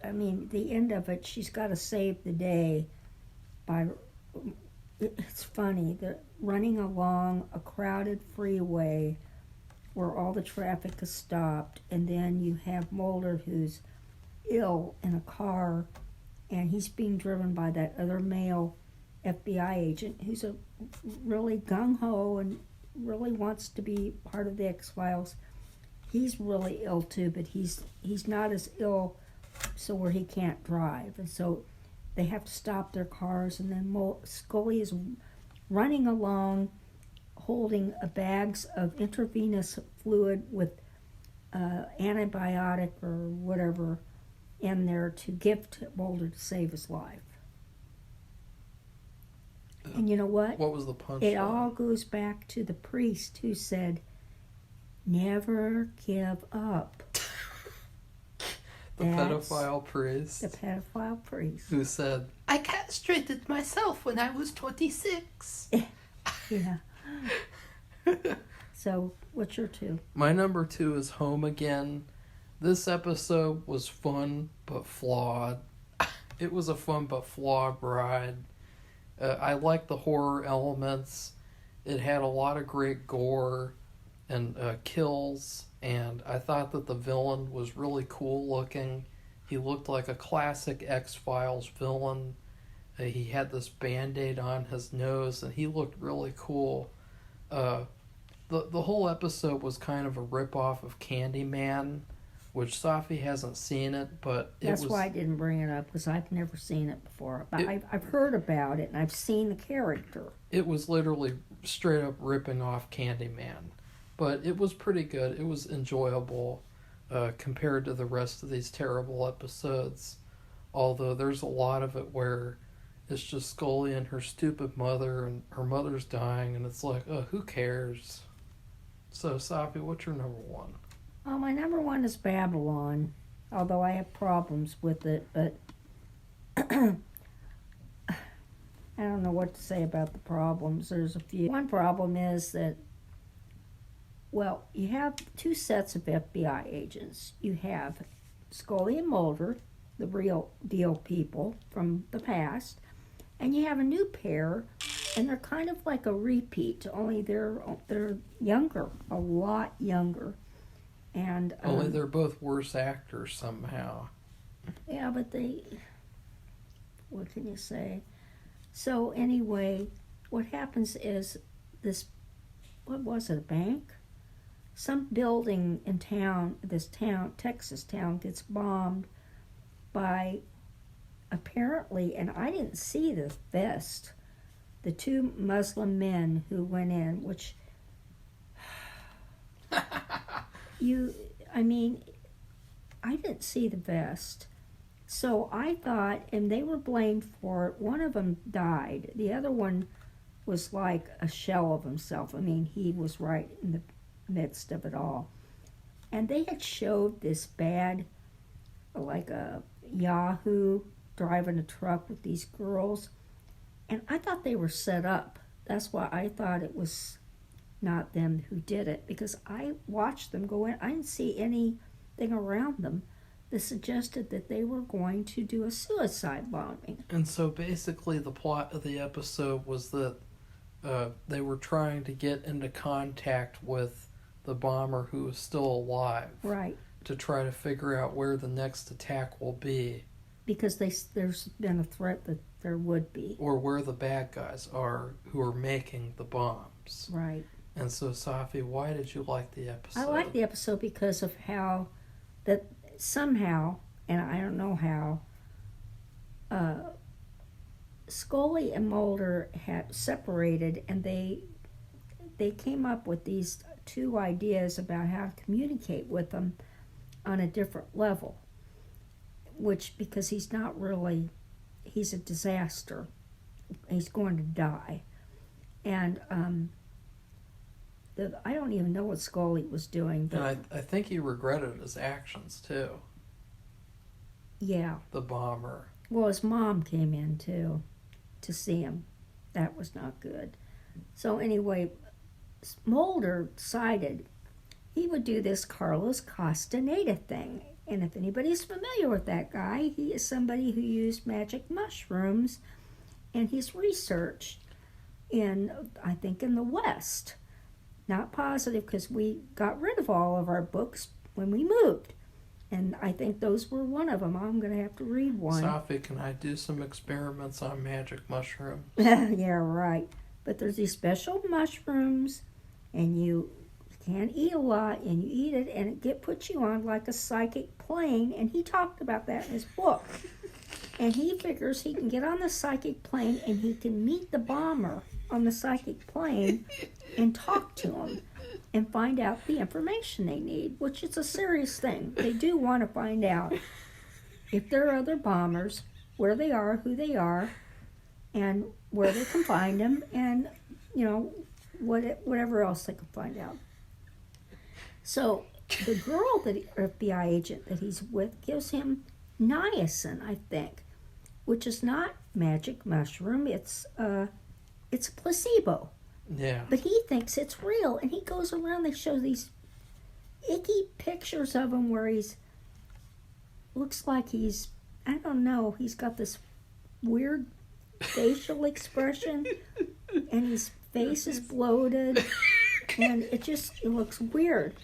I mean, the end of it, she's got to save the day by, it's funny, they're running along a crowded freeway where all the traffic is stopped, and then you have Mulder who's ill in a car, and he's being driven by that other male FBI agent who's a really gung-ho and really wants to be part of the X-Files. He's really ill too, but he's not as ill so where he can't drive, and so they have to stop their cars, and then Scully is running along holding bags of intravenous fluid with antibiotic or whatever in there to give to Mulder to save his life. And you know what? What was the punchline? It all goes back to the priest who said, "Never give up." The pedophile priest. The pedophile priest. Who said, "I castrated myself when I was 26. Yeah. So, what's your 2? My number 2 is Home Again. This episode was fun but flawed. It was a fun but flawed ride. I liked the horror elements. It had a lot of great gore and kills, and I thought that the villain was really cool looking. He looked like a classic X-Files villain. He had this Band-Aid on his nose, and he looked really cool. The whole episode was kind of a rip-off of Candyman, which Safi hasn't seen it, but That's why I didn't bring it up, because I've never seen it before. But I've heard about it, and I've seen the character. It was literally straight up ripping off Candyman. But it was pretty good. It was enjoyable compared to the rest of these terrible episodes. Although there's a lot of it where it's just Scully and her stupid mother, and her mother's dying, and it's like, oh, who cares? So, Safi, what's your number 1? Oh, my number 1 is Babylon, although I have problems with it, but I don't know what to say about the problems. There's a few. One problem is that, well, you have 2 sets of FBI agents. You have Scully and Mulder, the real deal people from the past, and you have a new pair, and they're kind of like a repeat, only they're younger, a lot younger. And only they're both worse actors somehow. Yeah, but what can you say? So anyway, what happens is this, what was it, a bank? Some building in town, Texas town, gets bombed by, apparently, and I didn't see the vest, the 2 Muslim men who went in, which I didn't see the vest. So I thought, and they were blamed for it. One of them died. The other one was like a shell of himself. I mean, he was right in the midst of it all. And they had showed this bad, like a Yahoo driving a truck with these girls. And I thought they were set up. That's why I thought it was not them who did it, because I watched them go in. I didn't see anything around them. that suggested that they were going to do a suicide bombing. And so basically the plot of the episode was that they were trying to get into contact with the bomber who is still alive. Right. To try to figure out where the next attack will be. Because there's been a threat that there would be. Or where the bad guys are who are making the bombs. Right. And so, Safi, why did you like the episode? I like the episode because of how that somehow, and I don't know how, Scully and Mulder had separated, and they came up with these two ideas about how to communicate with them on a different level. Which, because he's a disaster. He's going to die. And I don't even know what Scully was doing. But and I think he regretted his actions, too. Yeah. The bomber. Well, his mom came in, too, to see him. That was not good. So anyway, Mulder decided he would do this Carlos Castaneda thing. And if anybody's familiar with that guy, he is somebody who used magic mushrooms in his research I think in the West. Not positive because we got rid of all of our books when we moved. And I think those were one of them. I'm going to have to read one. Safi, can I do some experiments on magic mushrooms? Yeah, right. But there's these special mushrooms, and you can't eat a lot, and you eat it, and it puts you on like a psychic plane, and he talked about that in his book. And he figures he can get on the psychic plane, and he can meet the bomber on the psychic plane and talk to him and find out the information they need, which is a serious thing. They do want to find out if there are other bombers, where they are, who they are, and where they can find them, and, whatever else they can find out. So the girl, FBI agent that he's with, gives him niacin, I think, which is not magic mushroom. It's a placebo. Yeah. But he thinks it's real, and he goes around. They show these icky pictures of him where looks like he's got this weird facial expression, and his face is bloated, and it looks weird.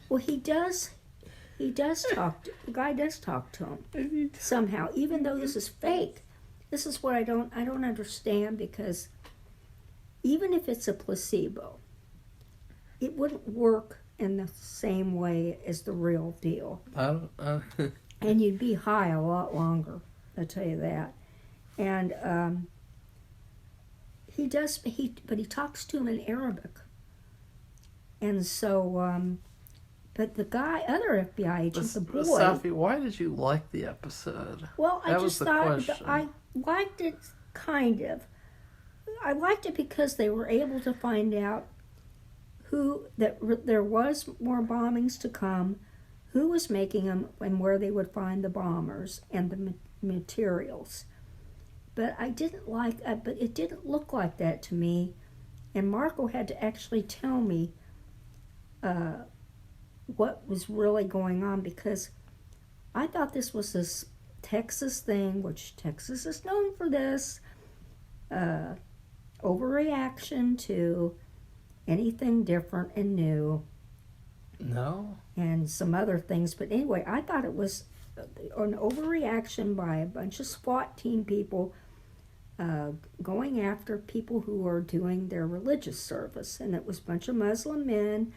Well, the guy does talk to him somehow, even though this is fake. This is what I don't understand, because even if it's a placebo, it wouldn't work in the same way as the real deal. And you'd be high a lot longer, I'll tell you that. And he talks to him in Arabic. And so, but the other FBI agent, the boy... Safi, why did you like the episode? Well, I just thought question. I liked it, kind of. I liked it because they were able to find out there was more bombings to come, who was making them, and where they would find the bombers and the materials. But I didn't but it didn't look like that to me, and Marco had to actually tell me what was really going on, because I thought this was this Texas thing, which Texas is known for this, overreaction to anything different and new. No. And some other things. But anyway, I thought it was an overreaction by a bunch of SWAT team people going after people who were doing their religious service. And it was a bunch of Muslim men,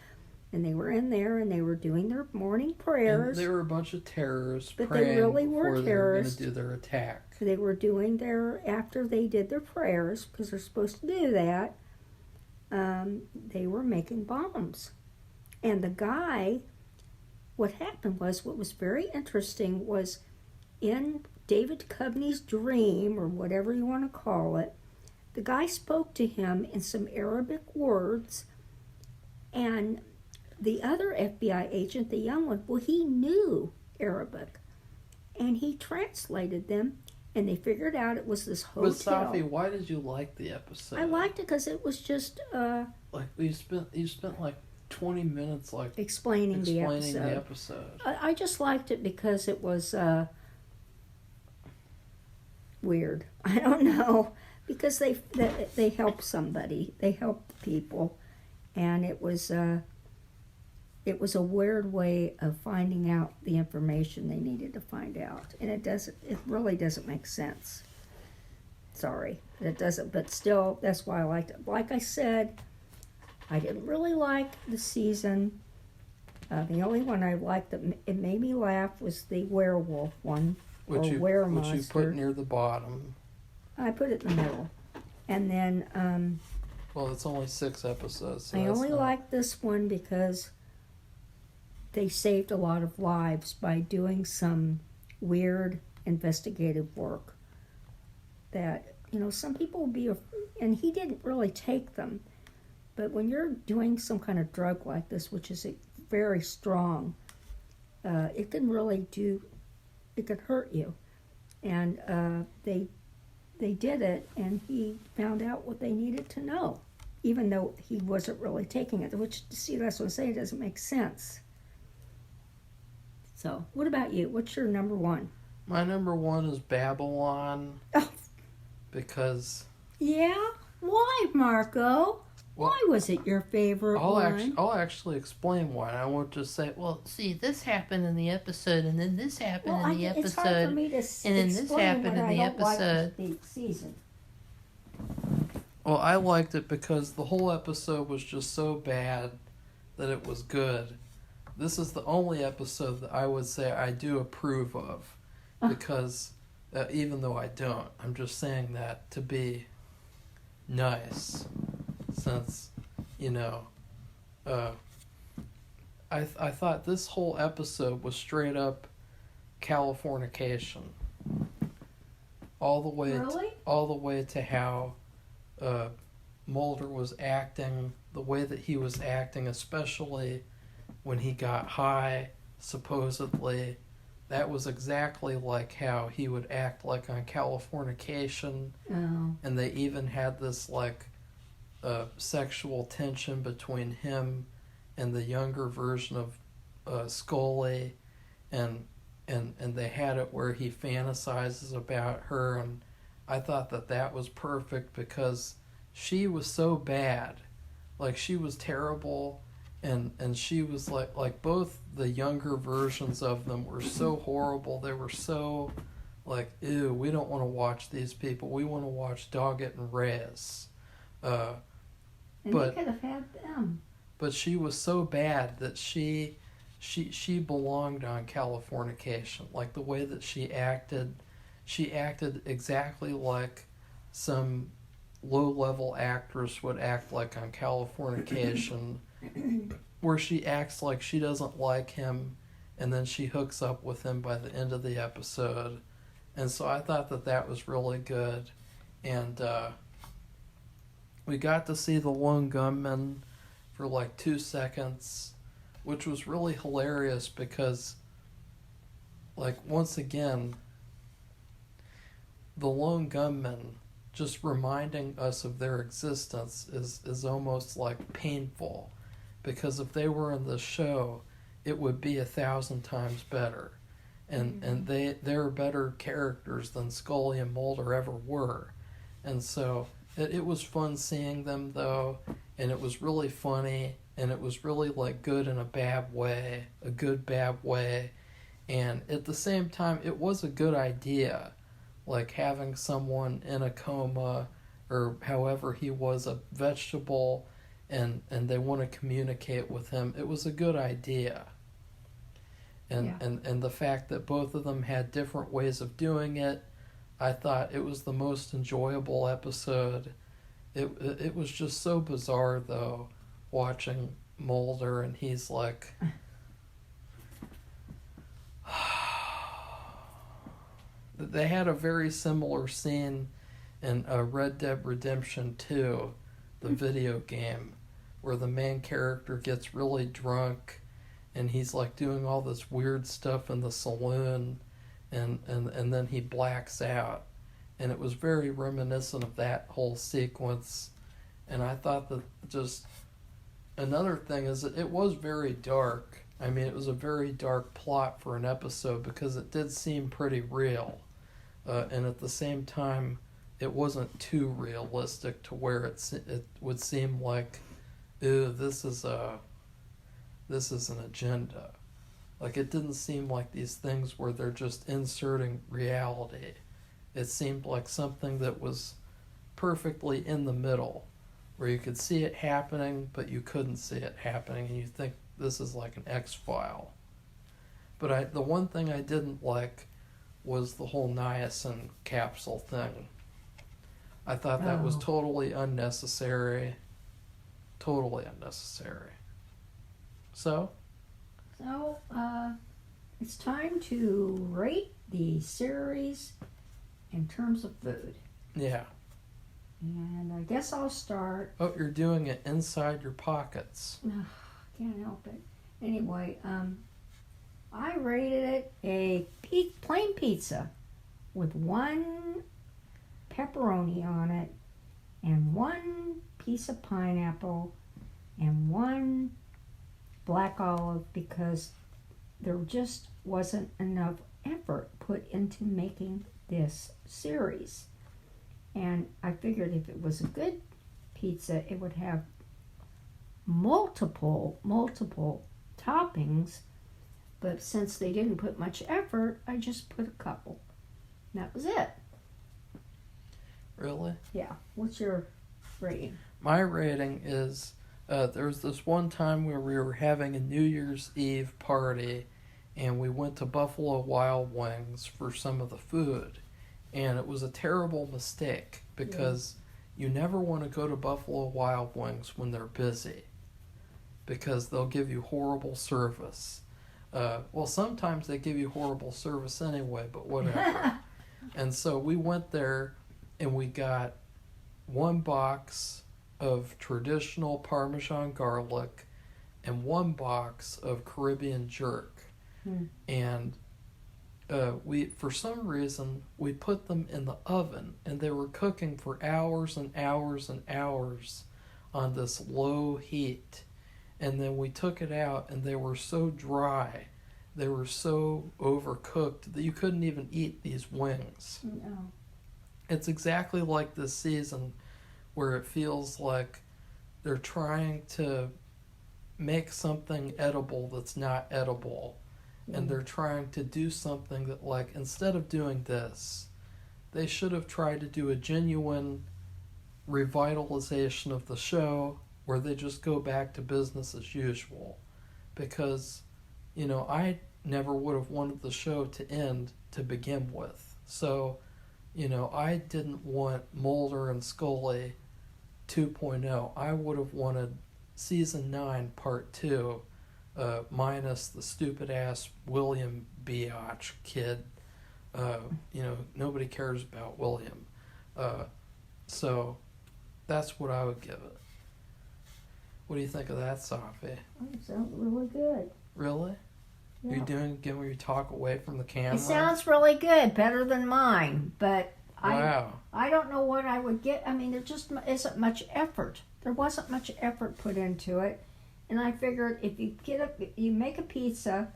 and they were in there, and they were doing their morning prayers. And they were a bunch of terrorists but praying they really were before terrorists. they were going to do their attack. They were doing after they did their prayers, because they're supposed to do that, they were making bombs. And the guy, what was very interesting was in David Duchovny's dream, or whatever you want to call it, the guy spoke to him in some Arabic words, and the other FBI agent, the young one, well, he knew Arabic, and he translated them, and they figured out it was this hotel. But Safi, why did you like the episode? I liked it because it was just like you spent like 20 minutes like explaining the episode. I just liked it because it was weird. I don't know, because they helped somebody. They helped people, and it was a weird way of finding out the information they needed to find out, and it really doesn't make sense. Sorry, it doesn't, but still, that's why I liked it. Like I said, I didn't really like the season. The only one I liked that it made me laugh was the werewolf one, which you put near the bottom. I put it in the middle, and then well, it's only 6 episodes. So I only liked this one because they saved a lot of lives by doing some weird investigative work that, some people would be, and he didn't really take them, but when you're doing some kind of drug like this, which is very strong, it can really it could hurt you. And they did it, and he found out what they needed to know, even though he wasn't really taking it, which, see, that's what I'm saying, it doesn't make sense. So, what about you? What's your number one? My number one is Babylon. Oh. Because... Yeah? Why, Marco? Well, why was it your favorite one? I'll actually explain why. I won't just say, well, see, this happened in the episode, and then this happened in the episode, it's hard for me to and then this happened in the episode. Like the season. Well, I liked it because the whole episode was just so bad that it was good. This is the only episode that I would say I do approve of, because even though I don't, I'm just saying that to be nice, since, I thought this whole episode was straight up Californication, all the way to how Mulder was acting, the way that he was acting, especially when he got high, supposedly. That was exactly like how he would act like on Californication. Oh. And they even had this sexual tension between him and the younger version of Scully, and they had it where he fantasizes about her, and I thought that was perfect because she was so bad, like she was terrible. And she was like both the younger versions of them were so horrible. They were so ew, we don't want to watch these people. We want to watch Doggett and Reyes. But they could have had them. But she was so bad that she belonged on Californication. Like the way that she acted exactly like some low-level actress would act like on Californication. Where she acts like she doesn't like him, and then she hooks up with him by the end of the episode. And so I thought that was really good. And we got to see the lone gunman for 2 seconds, which was really hilarious because, once again, the lone gunman just reminding us of their existence is almost painful. Because if they were in the show, it would be 1,000 times better. And they're better characters than Scully and Mulder ever were. And so it was fun seeing them, though, and it was really funny, and it was really good in a bad way, a good bad way. And at the same time, it was a good idea, having someone in a coma, or however he was, a vegetable, and they want to communicate with him. It was a good idea. And the fact that both of them had different ways of doing it, I thought it was the most enjoyable episode. It was just so bizarre, though, watching Mulder, and he's like... They had a very similar scene in Red Dead Redemption 2, the video game, where the main character gets really drunk and he's doing all this weird stuff in the saloon, and then he blacks out, and it was very reminiscent of that whole sequence. And I thought that just another thing is that it was very dark. I mean, it was a very dark plot for an episode because it did seem pretty real. And at the same time, it wasn't too realistic to where it would seem like, ew, this is an agenda. Like, it didn't seem like these things where they're just inserting reality. It seemed like something that was perfectly in the middle, where you could see it happening, but you couldn't see it happening, and you think this is like an X-File. But the one thing I didn't like was the whole niacin capsule thing. I thought that was totally unnecessary. Totally unnecessary. So, it's time to rate the series in terms of food. yeah. And I guess I'll start. Oh, you're doing it inside your pockets. Can't help it. Anyway, I rated it a plain pizza with 1 pepperoni on it and 1 piece of pineapple and 1 black olive, because there just wasn't enough effort put into making this series. And I figured if it was a good pizza, it would have multiple toppings. But since they didn't put much effort, I just put a couple. And that was it. Really? Yeah. What's your rating? My rating is, there was this one time where we were having a New Year's Eve party, and we went to Buffalo Wild Wings for some of the food. And it was a terrible mistake, because you never want to go to Buffalo Wild Wings when they're busy, because they'll give you horrible service. Well, sometimes they give you horrible service anyway, but whatever. And so we went there, and we got 1 box of traditional Parmesan garlic and 1 box of Caribbean jerk. And we, for some reason, we put them in the oven, and they were cooking for hours and hours and hours on this low heat. And then we took it out, and they were so dry, they were so overcooked that you couldn't even eat these wings. No. It's exactly like this season, where it feels like they're trying to make something edible that's not edible. And they're trying to do something that, like, instead of doing this, they should have tried to do a genuine revitalization of the show, where they just go back to business as usual. Because, I never would have wanted the show to end to begin with. So, I didn't want Mulder and Scully 2.0. I would have wanted season 9 part 2, minus the stupid ass William Biatch kid. Nobody cares about William. So that's what I would give it. What do you think of that, Safi? It sounds really good. Really? Yeah. Are you doing again where you talk away from the camera? It sounds really good, better than mine, but Wow. I don't know what I would get. I mean, there just isn't much effort. There wasn't much effort put into it. And I figured if you make a pizza,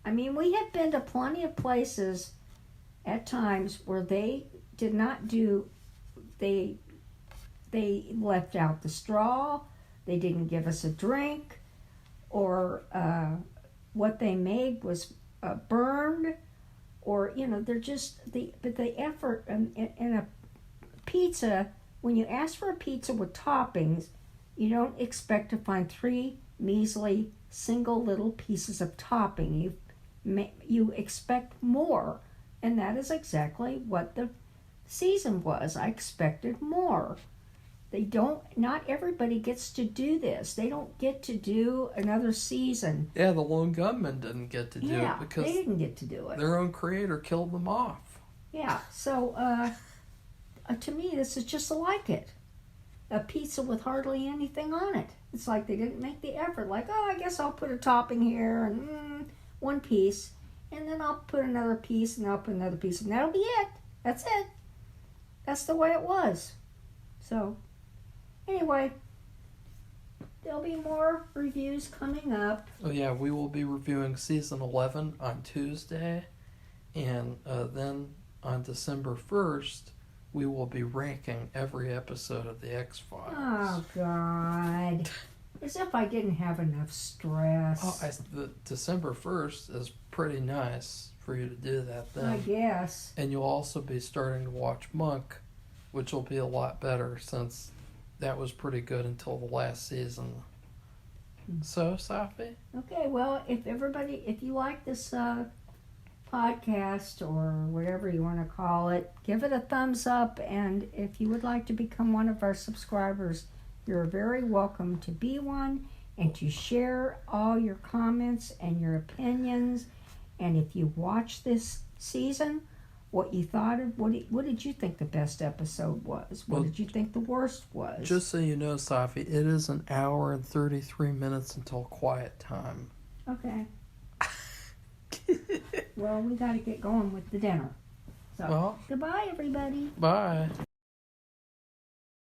I mean, we have been to plenty of places at times where they did not do, they left out the straw, they didn't give us a drink, or what they made was burned, or, they're just, but the effort in a pizza, when you ask for a pizza with toppings, you don't expect to find 3 measly single little pieces of topping. You expect more, and that is exactly what the season was. I expected more. Not everybody gets to do this. They don't get to do another season. Yeah, the Lone Gunmen didn't get to do it because they didn't get to do it. Their own creator killed them off. Yeah, so to me, this is just like it. A pizza with hardly anything on it. It's like they didn't make the effort. Like, I guess I'll put a topping here and 1 piece, and then I'll put another piece, and I'll put another piece, and that'll be it. That's it. That's the way it was. So, anyway, there'll be more reviews coming up. Oh yeah, we will be reviewing season 11 on Tuesday, and then on December 1st, we will be ranking every episode of the X-Files. Oh, God. As if I didn't have enough stress. Oh, the December 1st is pretty nice for you to do that then. I guess. And you'll also be starting to watch Monk, which will be a lot better since that was pretty good until the last season. So, Safi? Okay, well, if you like this podcast or whatever you want to call it, give it a thumbs up. And if you would like to become one of our subscribers, you're very welcome to be one and to share all your comments and your opinions. And if you watch this season, what you thought of, what did you think the best episode was? What did you think the worst was? Just so you know, Safi, it is an hour and 33 minutes until quiet time. Okay. Well, we got to get going with the dinner. So, Well, goodbye, everybody. bye.